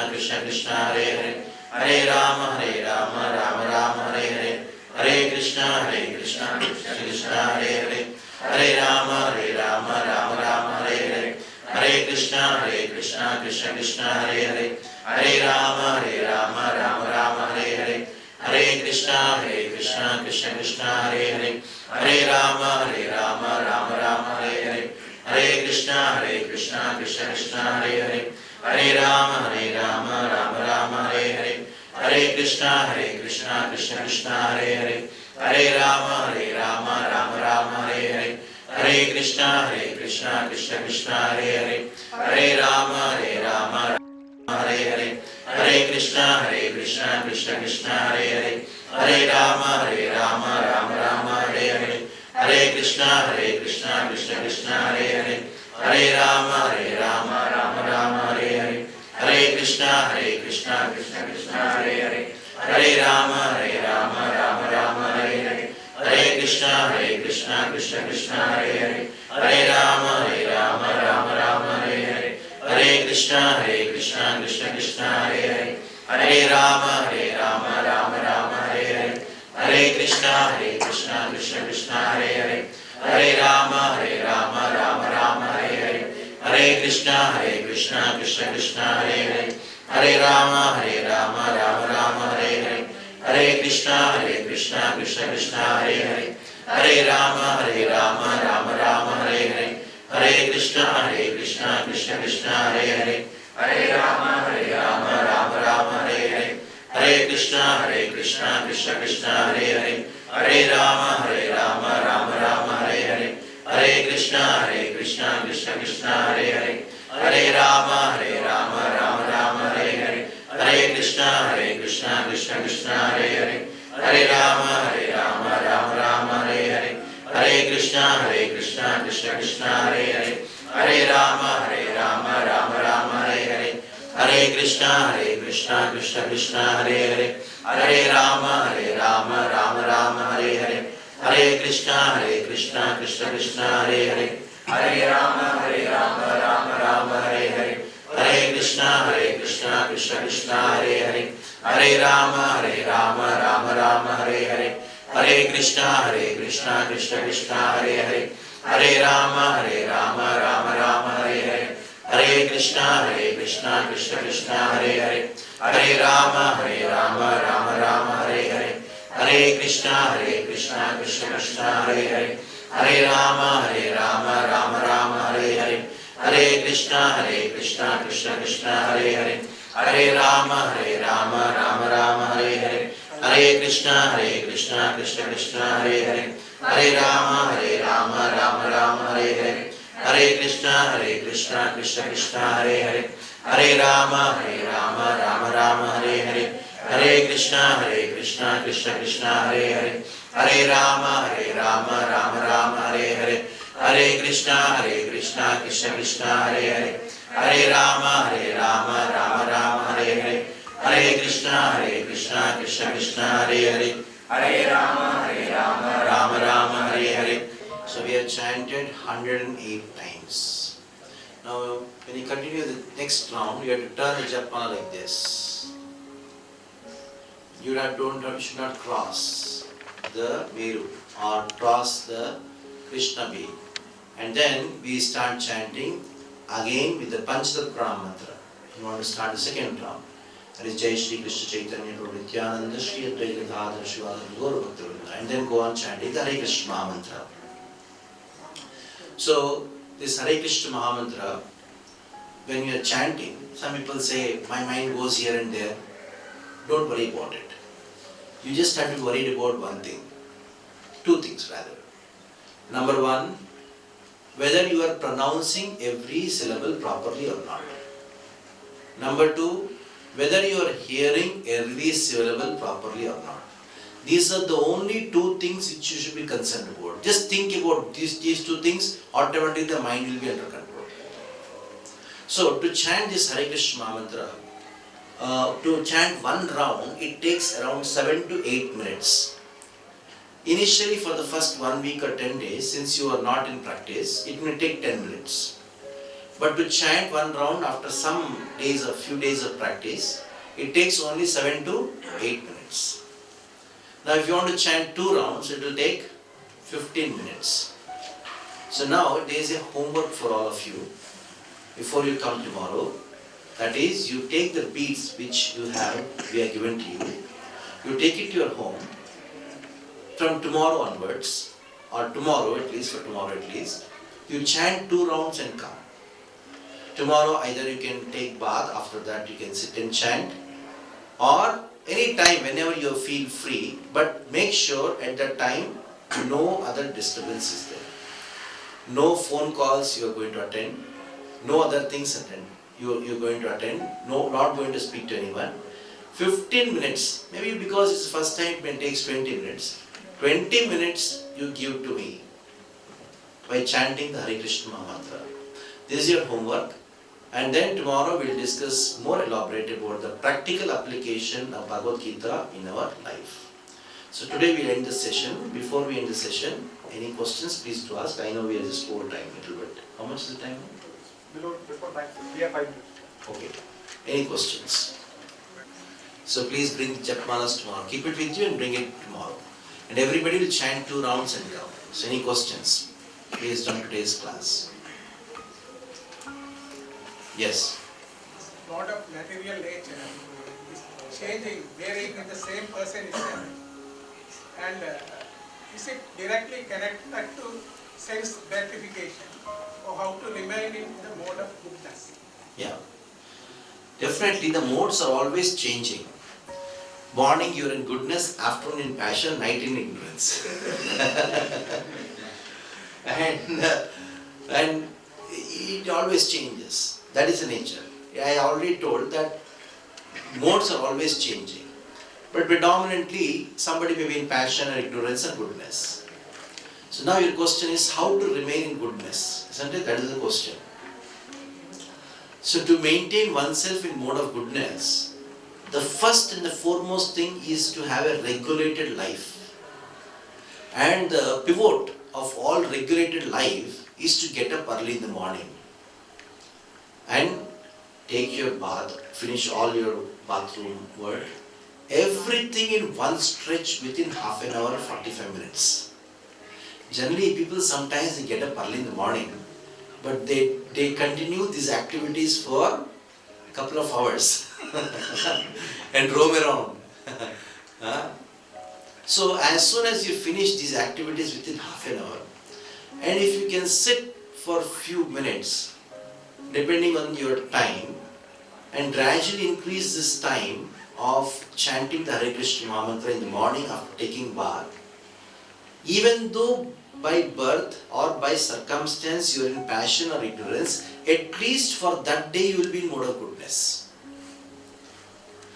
Krishna Hare Hare, Hare Rama, Rama Rama, Hare Hare, Hare Krishna, Krishna Krishna, Hare Hare, Hare Rama, Rama Rama, Hare Hare, Hare Krishna, Krishna Krishna, Hare Hare, Hare Rama, Rama Rama, Hare Hare, Hare Krishna, Krishna Krishna, Hare Hare, Hare Rama, Rama Rama, Hare Hare, Hare Krishna, Krishna Krishna, Hare Hare, Hare Rama, Rama Rama, Hare Hare, Hare Krishna, Krishna Krishna, Hare Hare, Hare Rama, Rama Rama, Hare Hare, Hare Krishna, Krishna Krishna, Hare Hare, Hare Rama, Rama Hare Hare, Hare Krishna, Krishna Hare Hare, Hare Rama, Rama Rama, Hare Hare, Hare Krishna, Krishna Hare Hare, Hare Rama, Rama Hare Hare, Hare Krishna, Krishna Hare Hare, Hare Rama, Rama Hare Hare, Hare Krishna, Krishna Hare Hare, Hare Rama, Rama Hare Hare, Hare Krishna, Krishna Hare Hare, Hare Rama, Rama Hare Hare, Hare Krishna, Krishna Hare Hare, Hare Rama, Rama Hare Hare, Hare Krishna, Krishna Hare Hare, Hare Rama, Rama Hare Hare, Hare Krishna, Krishna Hare Hare, Hare Rama, Rama Hare Hare, Hare Krishna, Krishna Hare Hare, Hare Rama, Rama Hare Hare, Hare Krishna, Krishna Hare Hare, Hare Rama, Rama Hare Hare, Hare Krishna, Krishna Hare Hare, Hare Rama, Rama Hare Hare, Hare Krishna, Krishna Hare Hare, Hare Rama, Rama Hare Hare, Hare Krishna, Krishna Hare Hare, Hare Rama, Rama Hare Hare, Hare Krishna, Krishna Hare Hare, Hare Rama, Rama Hare Hare, Hare Krishna, Krishna Hare Hare, Hare Rama, Rama Hare Hare, Hare Krishna, Krishna Hare Hare, Hare Rama, Rama Hare Hare, Hare Krishna, Krishna Hare Hare, Hare Rama, Rama Hare Hare, Hare Krishna, Krishna Hare Hare, Hare Rama, Rama Hare Hare, Hare Krishna, Krishna Hare Hare, Hare Rama, Rama Hare Hare, Hare Krishna, Krishna Hare Hare, Hare Rama, Rama Hare Hare, Hare Krishna, Krishna Hare Hare, Hare Rama, Rama Hare Hare, Hare Krishna, Krishna Hare Hare, Hare Rama, Rama Hare Hare, Hare Krishna, Krishna Hare Hare, Hare Rama, Rama Hare Hare, Hare Krishna, Krishna Hare Hare, Hare Rama, Rama Hare Hare, Hare Krishna, Krishna Hare Hare, Hare Rama, Rama Hare Hare. So we have chanted 108 times. Now when you continue the next round, you have to turn the japana like this. You should not cross the Meru or cross the Krishna Bay. And then we start chanting again with the Panchatattva mantra. You want to start the second round. That is Jai Shri Krishna Chaitanya Prabhu Nityananda Shri Advaita Gadadhara Shivananda Gaura Bhakta Vrinda. And then go on chanting the Hare Krishna Mahamantra. So this Hare Krishna Mahamantra, when you are chanting, some people say, my mind goes here and there. Don't worry about it. You just have to be worried about one thing. Two things rather. Number one, whether you are pronouncing every syllable properly or not. Number two, whether you are hearing every syllable properly or not. These are the only two things which you should be concerned about. Just think about these two things, automatically the mind will be under control. So to chant this Hare Krishna mantra, to chant one round, it takes around 7 to 8 minutes. Initially for the first 1 week or 10 days, since you are not in practice, it may take 10 minutes. But to chant one round after some days or few days of practice, It takes only 7 to 8 minutes. Now if you want to chant 2 rounds, it will take 15 minutes. So now there is a homework for all of you before you come tomorrow. That is, you take the beads which we are given to you. You take it to your home. From tomorrow onwards, or tomorrow at least, you chant 2 rounds and come. Tomorrow either you can take bath, after that you can sit and chant, or any time whenever you feel free, but make sure at that time no other disturbance is there. No phone calls you are going to attend, no other things attend. You are going to attend, no, not going to speak to anyone. 15 minutes, maybe because it's the first time it takes 20 minutes. 20 minutes you give to me by chanting the Hare Krishna mantra. This is your homework. And then tomorrow we will discuss more elaborate about the practical application of Bhagavad Gita in our life. So today we will end the session. Before we end the session, any questions please to ask. I know we are just over time a little bit. How much is the time? Before time. We have 5 minutes. Okay. Any questions? So please bring Japmalas tomorrow. Keep it with you and bring it tomorrow. And everybody will chant 2 rounds and come. So any questions based on today's class? Yes. God of material nature is changing, varying with the same person itself. And is it directly connected to sense gratification, or how to remain in the mode of goodness? Yeah. Definitely the modes are always changing. Morning you are in goodness, afternoon in passion, night in ignorance. and it always changes. That is the nature. I already told that modes are always changing. But predominantly somebody may be in passion or ignorance and goodness. So now your question is how to remain in goodness, isn't it? That is the question. So to maintain oneself in mode of goodness, the first and the foremost thing is to have a regulated life. And the pivot of all regulated life is to get up early in the morning and take your bath, finish all your bathroom work, everything in one stretch within half an hour, 45 minutes. Generally people sometimes they get up early in the morning, but they continue these activities for a couple of hours and roam around. So as soon as you finish these activities within half an hour, and if you can sit for a few minutes, depending on your time, and gradually increase this time of chanting the Hare Krishna mantra in the morning after taking bath, even though by birth or by circumstance you are in passion or ignorance, at least for that day you will be in mode of goodness.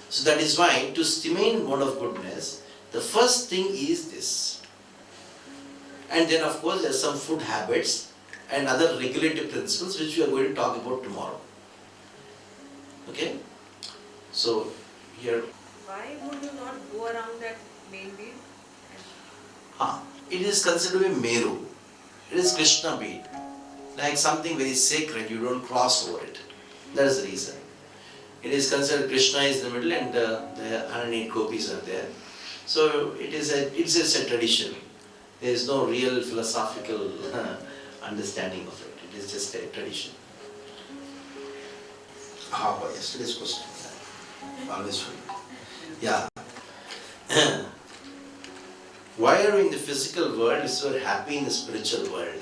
So that is why to remain in mode of goodness, the first thing is this. And then of course there are some food habits and other regulative principles which we are going to talk about tomorrow. Okay? So here. Why would you not go around that main bead? It is considered a meru. It is Krishna bead. Like something very sacred, you don't cross over it. That is the reason. It is considered Krishna is in the middle and the 108 gopis are there. So it's just a tradition. There is no real philosophical understanding of it. It is just a tradition. Yesterday's question. Always funny. Yeah. Why are we in the physical world if we are happy in the spiritual world?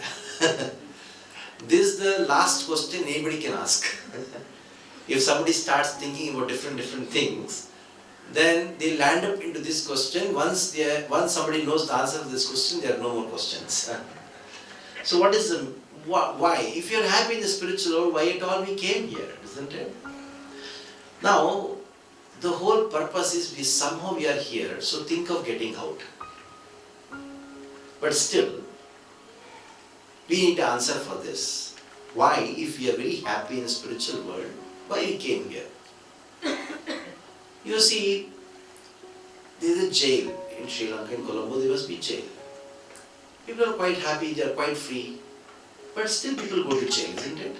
This is the last question anybody can ask. If somebody starts thinking about different things, then they land up into this question. Once somebody knows the answer to this question, there are no more questions. So what is the why? If you are happy in the spiritual world, why at all we came here, isn't it? Now, the whole purpose is somehow we are here, so think of getting out. But still, we need to answer for this. Why, if we are very happy in the spiritual world, why we came here? You see, there is a jail in Sri Lanka, in Colombo, there must be jail. People are quite happy, they are quite free, but still people go to jail, isn't it?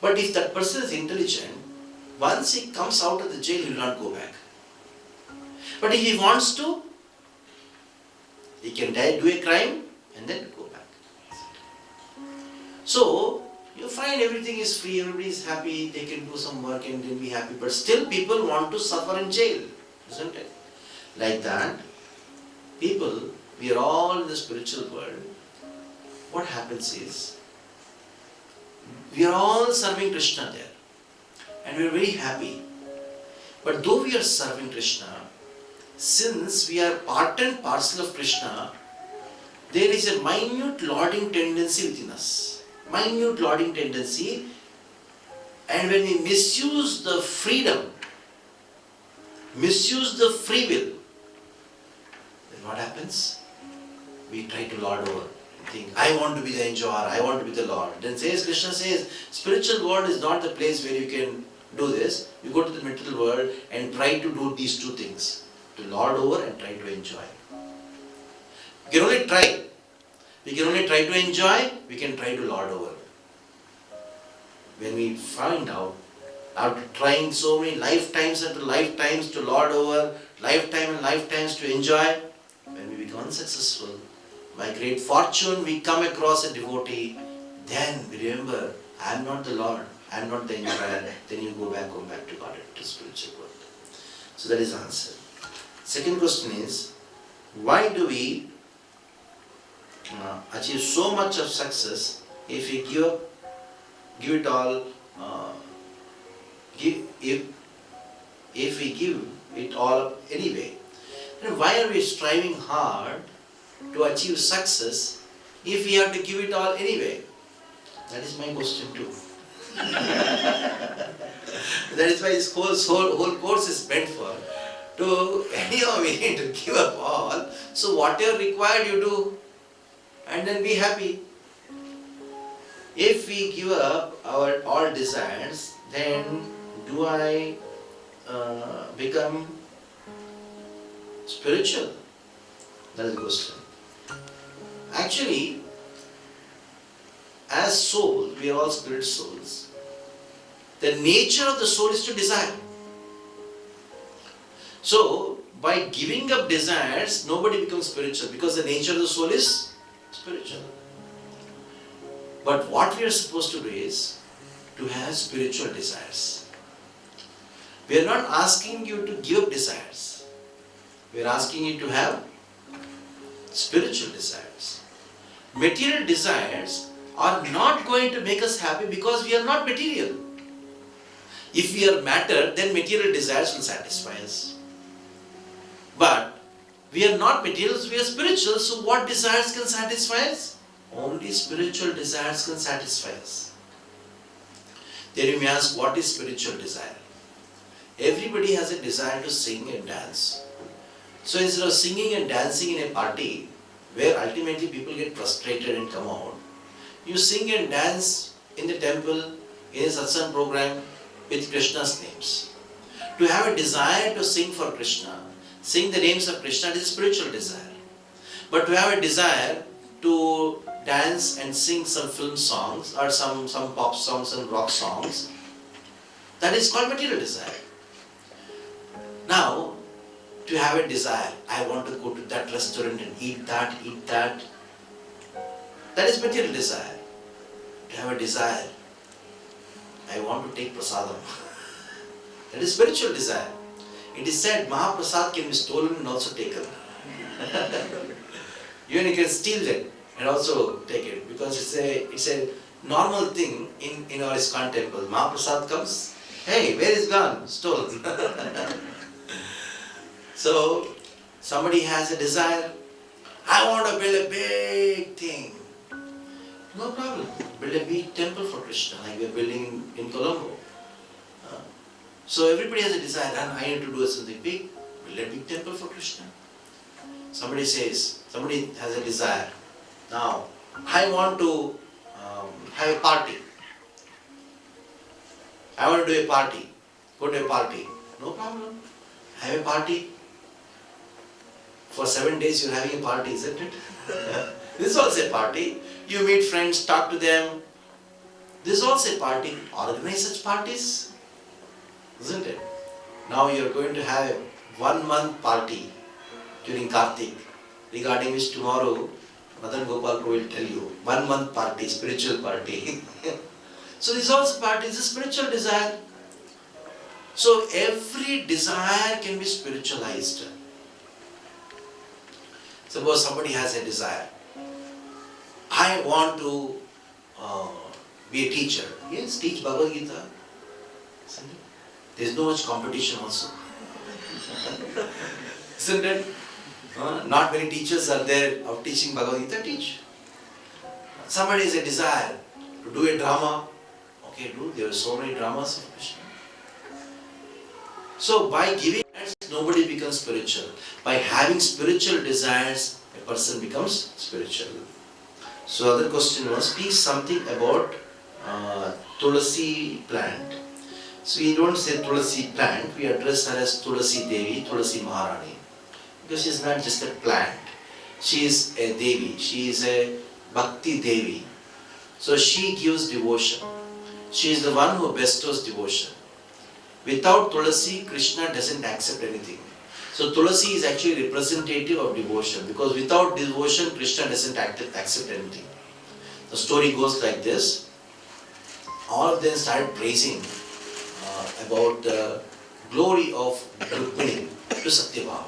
But if that person is intelligent, Once he comes out of the jail, he will not go back. But if he wants to, he can do a crime and then go back. So, you find everything is free, everybody is happy, they can do some work and then be happy. But still people want to suffer in jail, isn't it? Like that, people, we are all in the spiritual world. What happens is, we are all serving Krishna there. And we are very happy. But though we are serving Krishna, since we are part and parcel of Krishna, there is a minute lording tendency within us. Minute lording tendency. And when we misuse the freedom, misuse the free will, then what happens? We try to lord over. Think, I want to be the enjoyer, I want to be the Lord. Then Krishna says, spiritual world is not the place where you can do this. You go to the material world and try to do these two things. To lord over and try to enjoy. We can only try. We can only try to enjoy, we can try to lord over. When we find out, after trying so many lifetimes after lifetimes to lord over, lifetime and lifetimes to enjoy, when we become unsuccessful, by great fortune we come across a devotee, then we remember, I am not the Lord, I am not the enjoyer, then you go back to God, to spiritual world. So that is the answer. Second question is, why do we achieve so much of success if we give it all, if we give it all up anyway? Then why are we striving hard to achieve success if we have to give it all anyway? That is my question too. That is why this whole course is meant for. To anyhow we need to give up all. So whatever required you do, and then be happy. If we give up our all desires, then do I become spiritual? That is the question. Actually, as souls, we are all spirit souls. The nature of the soul is to desire. So, by giving up desires, nobody becomes spiritual because the nature of the soul is spiritual. But what we are supposed to do is to have spiritual desires. We are not asking you to give up desires. We are asking you to have spiritual desires. Material desires are not going to make us happy because we are not material. If we are matter, then material desires will satisfy us. But we are not materials, we are spiritual, so what desires can satisfy us? Only spiritual desires can satisfy us. Then you may ask, what is spiritual desire? Everybody has a desire to sing and dance. So instead of singing and dancing in a party, where ultimately people get frustrated and come out, you sing and dance in the temple, in a satsang program with Krishna's names. To have a desire to sing for Krishna, sing the names of Krishna, is a spiritual desire. But to have a desire to dance and sing some film songs or some pop songs and rock songs, that is called material desire. Now, to have a desire, I want to go to that restaurant and eat that, that is material desire. To have a desire, I want to take prasadam, that is spiritual desire. It is said Mahaprasad can be stolen and also taken. Even you can steal it and also take it, because it's a normal thing in our ISKCON temple. Mahaprasad comes, hey, where is gone? Stolen. So, somebody has a desire, I want to build a big thing. No problem. Build a big temple for Krishna, like we are building in Colombo. So everybody has a desire, and I need to do something big. Build a big temple for Krishna. Somebody has a desire. Now, I want to have a party. I want to do a party. Go to a party. No problem. Have a party. For 7 days you are having a party, isn't it? This is also a party. You meet friends, talk to them. This is also a party. Organize such parties. isn't it? Now you are going to have a 1 month party during Kartik, regarding which tomorrow Madan Gopal Prabhu will tell you. 1 month party, spiritual party. So this also part is a spiritual desire. So every desire can be spiritualized. Suppose somebody has a desire. I want to be a teacher. Yes, teach Bhagavad Gita. There is no much competition also. Isn't it? Not many teachers are there of teaching Bhagavad Gita. Teach. Somebody has a desire to do a drama. Okay, do. There are so many dramas of Krishna. So by giving desires, nobody becomes spiritual. By having spiritual desires, a person becomes spiritual. So other question was, speak something about Tulasi plant. So we don't say Tulasi plant, we address her as Tulasi Devi, Tulasi Maharani. Because she is not just a plant. She is a Devi, she is a Bhakti Devi. So she gives devotion. She is the one who bestows devotion. Without Tulasi, Krishna doesn't accept anything. So Tulasi is actually representative of devotion, because without devotion, Krishna doesn't accept anything. The story goes like this. All of them started praising about the glory of Rukmini to Satyabhama.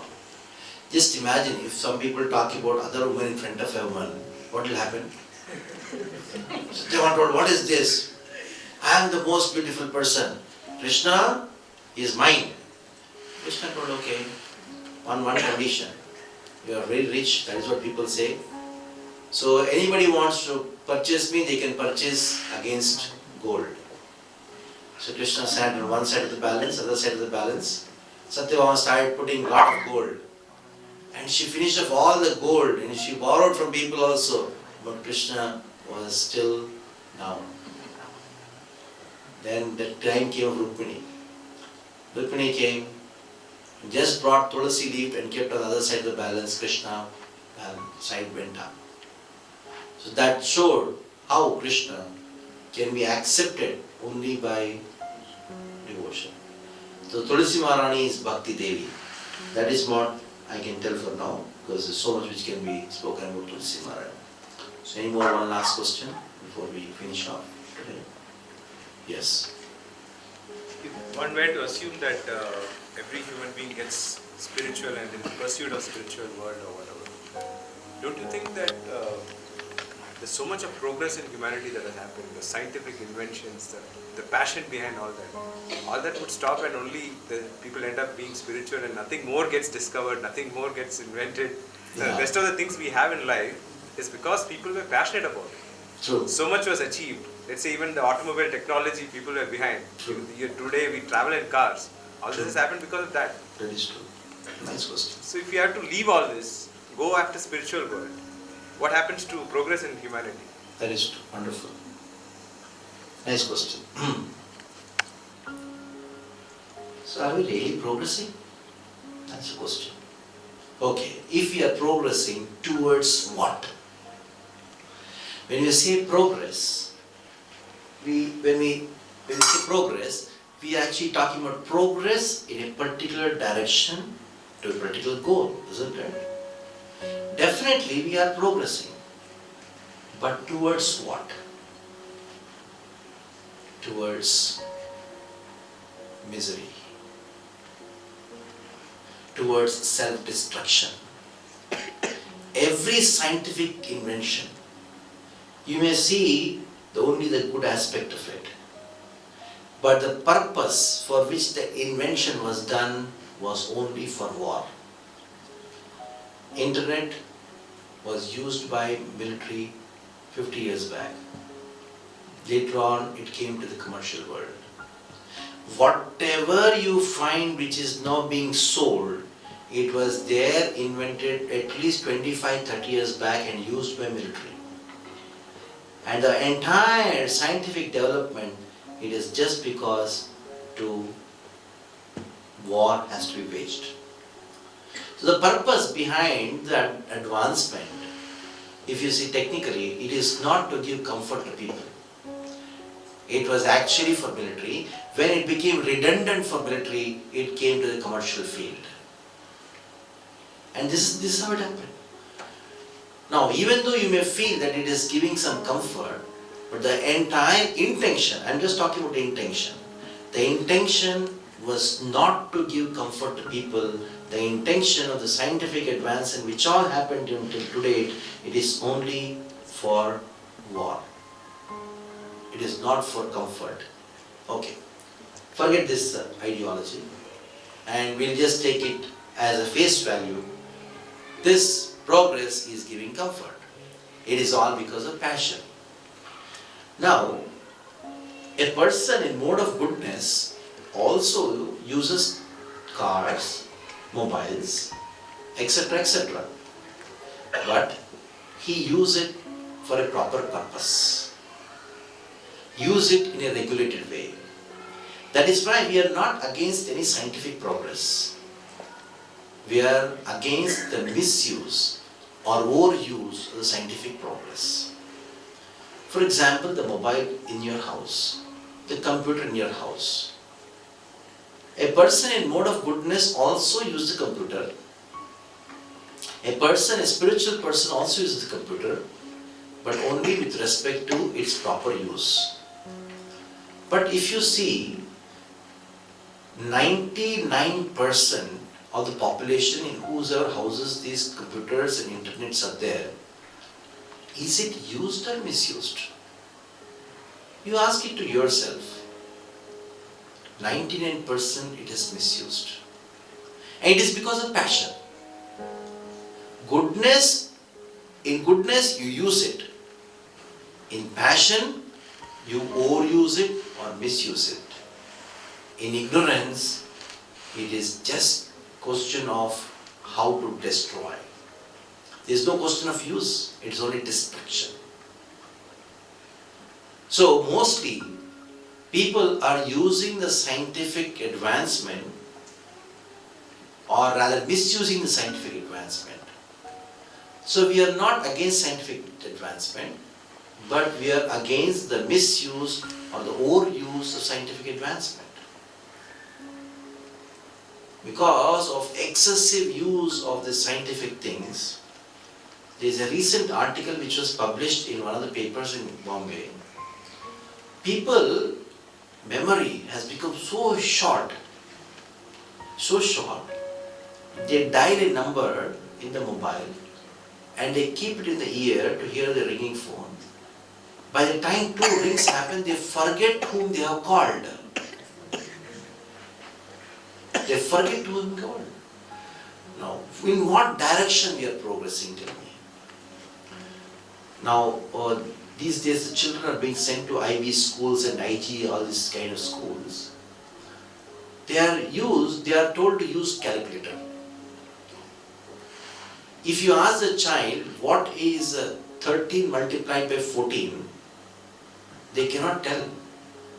Just imagine if some people talk about other women in front of a woman, what will happen? Satyabhama told, what is this? I am the most beautiful person. Krishna is mine. Krishna told, okay, on one condition. You are very rich, that is what people say. So anybody wants to purchase me, they can purchase against gold. So Krishna sat on one side of the balance, other side of the balance. Satyabhama started putting a lot of gold. And she finished off all the gold and she borrowed from people also. But Krishna was still down. Then the time came of Rukmini. Rukmini came, just brought Tulasi leaf and kept on the other side of the balance. Krishna side went up. So that showed how Krishna can be accepted only by devotion. So Tulasi Maharani is Bhakti Devi. That is what I can tell for now, because there is so much which can be spoken about Tulasi Maharani. So any more, one last question before we finish off today? Yes. One way to assume that every human being gets spiritual and in pursuit of spiritual world or whatever, don't you think that there's so much of progress in humanity that has happened, the scientific inventions, the passion behind all that would stop and only the people end up being spiritual and nothing more gets discovered, nothing more gets invented. The rest of the things we have in life is because people were passionate about it. True. So much was achieved. Let's say even the automobile technology, people were behind. Today we travel in cars. All this has happened because of that. That is true. Nice question. So if you have to leave all this, go after spiritual world, what happens to progress in humanity? That is true. Wonderful. Nice question. So are we really progressing? That's the question. Okay, if we are progressing towards what? When we say progress, when we say progress, we are actually talking about progress in a particular direction to a particular goal, isn't it? Definitely we are progressing. But towards what? Towards misery. Towards self-destruction. Every scientific invention, you may see only the good aspect of it. But the purpose for which the invention was done was only for war. Internet was used by military 50 years back. Later on, it came to the commercial world. Whatever you find which is now being sold, it was there invented at least 25-30 years back and used by military. And the entire scientific development, it is just because war has to be waged. So the purpose behind the advancement, if you see technically, it is not to give comfort to people. It was actually for military. When it became redundant for military, it came to the commercial field. And this is how it happened. Now, even though you may feel that it is giving some comfort, but the entire intention, I'm just talking about the intention. The intention was not to give comfort to people. The intention of the scientific advance, and which all happened until today, it is only for war. It is not for comfort. Okay, forget this ideology, and we'll just take it as a face value. This progress is giving comfort. It is all because of passion. Now, a person in mode of goodness also uses cars, mobiles, etc., etc. But he uses it for a proper purpose. Use it in a regulated way. That is why we are not against any scientific progress. We are against the misuse or overuse of the scientific progress. For example, the mobile in your house, the computer in your house. A person in mode of goodness also uses the computer. A person, a spiritual person also uses the computer, but only with respect to its proper use. But if you see, 99% of the population in whose houses these computers and internets are there, is it used or misused? You ask it to yourself. 99% it is misused. And it is because of passion. In goodness you use it. In passion you overuse it or misuse it. In ignorance it is just question of how to destroy. There is no question of use, it is only destruction. So mostly people are using the scientific advancement, or rather misusing the scientific advancement. So we are not against scientific advancement, but we are against the misuse or the overuse of scientific advancement. Because of excessive use of the scientific things, there is a recent article which was published in one of the papers in Bombay. People, memory has become so short, they dial a number in the mobile and they keep it in the ear to hear the ringing phone. By the time 2 rings happen, they forget whom they have called. They forget whom they called. Now, in what direction we are progressing, tell me? Now, these days the children are being sent to IB schools and IG, all these kind of schools. They are told to use calculator. If you ask the child what is 13 multiplied by 14, they cannot tell.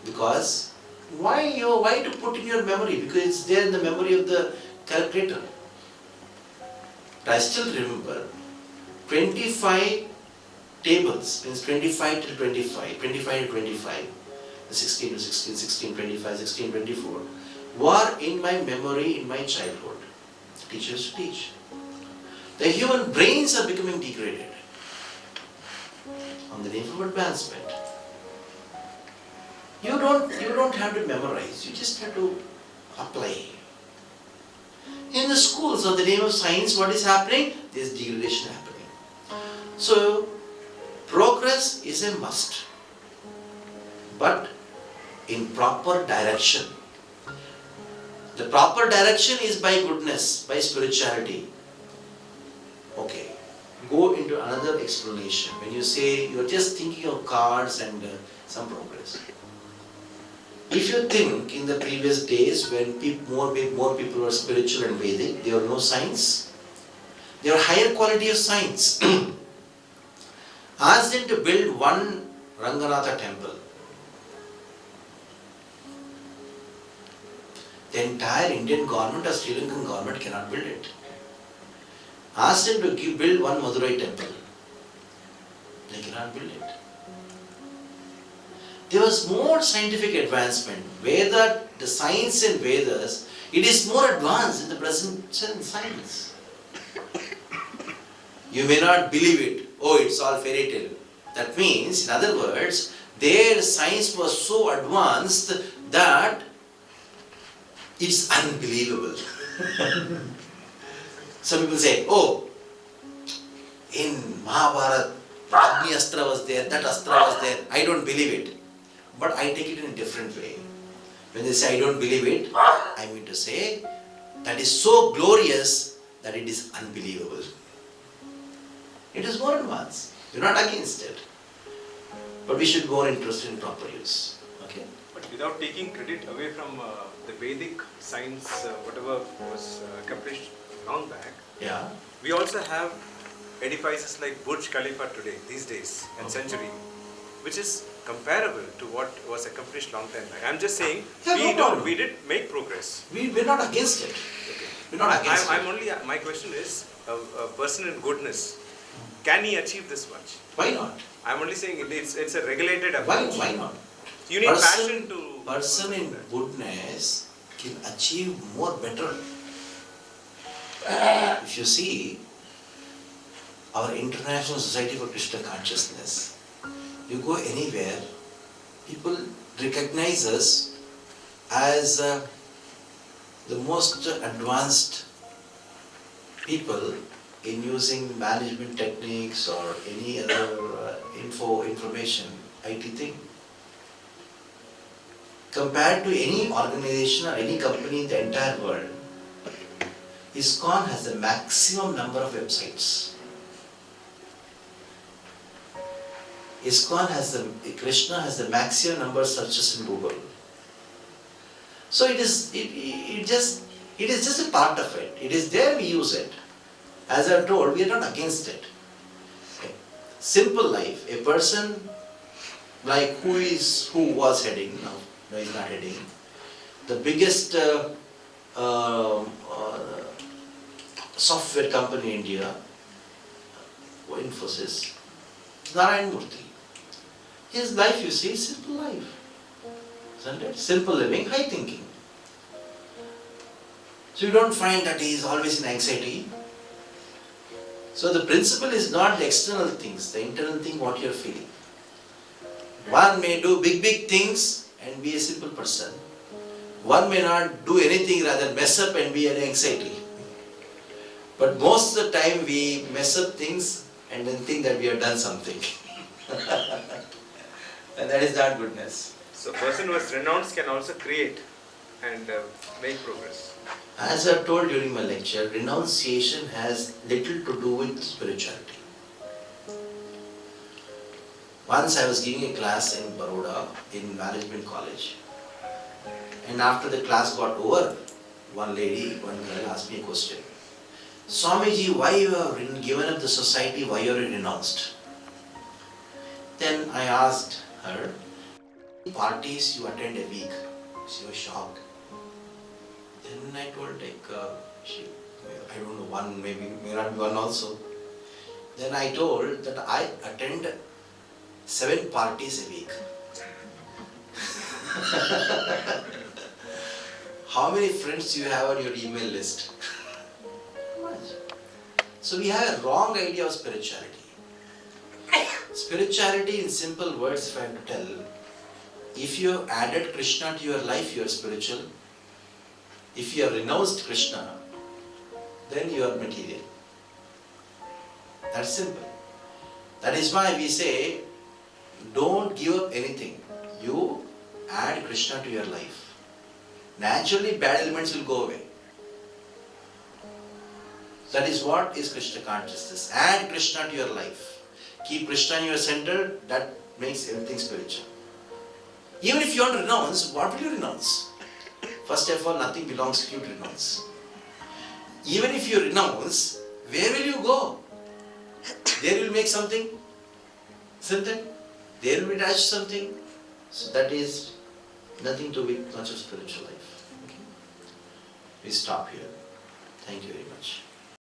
Because why to put in your memory? Because it's there in the memory of the calculator. But I still remember 25 tables, means 25 till 25, 25 to 25, 16 to 16, 16, 25, 16, 24, were in my memory in my childhood. Teachers teach. The human brains are becoming degraded on the name of advancement. You don't have to memorize, you just have to apply. In the schools, on the name of science, what is happening? There is degradation happening. So, progress is a must, but in proper direction. The proper direction is by goodness, by spirituality. Okay, go into another explanation. When you say you are just thinking of cards and some progress. If you think in the previous days when more people were spiritual and Vedic, there were no science. There were higher quality of science. Ask them to build one Ranganatha temple. The entire Indian government or Sri Lankan government cannot build it. Ask them to build one Madurai temple. They cannot build it. there was more scientific advancement. Veda, the science in Vedas, it is more advanced in the present science. You may not believe it. Oh, it's all fairy tale. That means, in other words, their science was so advanced that it's unbelievable. Some people say, oh, in Mahabharata, Agni Astra was there, that Astra was there. I don't believe it. But I take it in a different way. When they say I don't believe it, I mean to say that is so glorious that it is unbelievable. It is more advanced. We're not against it. But we should be more interested in proper use. Okay? But without taking credit away from the Vedic science, whatever was accomplished long back, Yeah. we also have edifices like Burj Khalifa today, these days, and century, which is comparable to what was accomplished long time back. I'm just saying, Yeah, we did make progress. We're not against it. Okay. We're not against I'm it. only, my question is, a person in goodness, can he achieve this much? Why not? I'm only saying it's a regulated approach. Why not? You need passion to... Person in goodness can achieve more better. If you see our International Society for Krishna Consciousness, you go anywhere, people recognize us as the most advanced people in using management techniques or any other information, IT thing. Compared to any organization or any company in the entire world, ISKCON has the maximum number of websites. Krishna has the maximum number of searches in Google. So it is just a part of it. It is there, we use it. As I have told, we are not against it. Okay. Simple life. A person like who was heading, no, he's not heading. The biggest software company in India, Infosys, Narayan Murthy. His life, you see, is simple life. Isn't it? Simple living, high thinking. So you don't find that he is always in anxiety. So the principle is not the external things, the internal thing what you are feeling. One may do big things and be a simple person. One may not do anything, rather mess up and be an anxiety. But most of the time we mess up things and then think that we have done something. And that is not goodness. So a person who has renounced can also create and make progress. As I have told during my lecture, renunciation has little to do with spirituality. Once I was giving a class in Baroda in management college, and after the class got over, one girl asked me a question. Swamiji, why you have given up the society, why you have renounced? Then I asked her, parties you attend a week? She was shocked. Then I told I don't know, one, maybe may not be one also. Then I told that I attend 7 parties a week. How many friends do you have on your email list? So we have a wrong idea of spirituality. Spirituality, in simple words, if I have to tell, if you have added Krishna to your life, you are spiritual. If you have renounced Krishna, then you are material. That's simple. That is why we say, don't give up anything. You add Krishna to your life. Naturally, bad elements will go away. That is what is Krishna consciousness. Add Krishna to your life. Keep Krishna in your center, that makes everything spiritual. Even if you want to renounce, what will you renounce? First of all, nothing belongs to you to renounce. Even if you renounce, where will you go? There you will make something, isn't it? There will be attached something. So that is nothing to do with much of spiritual life. Okay? We stop here. Thank you very much.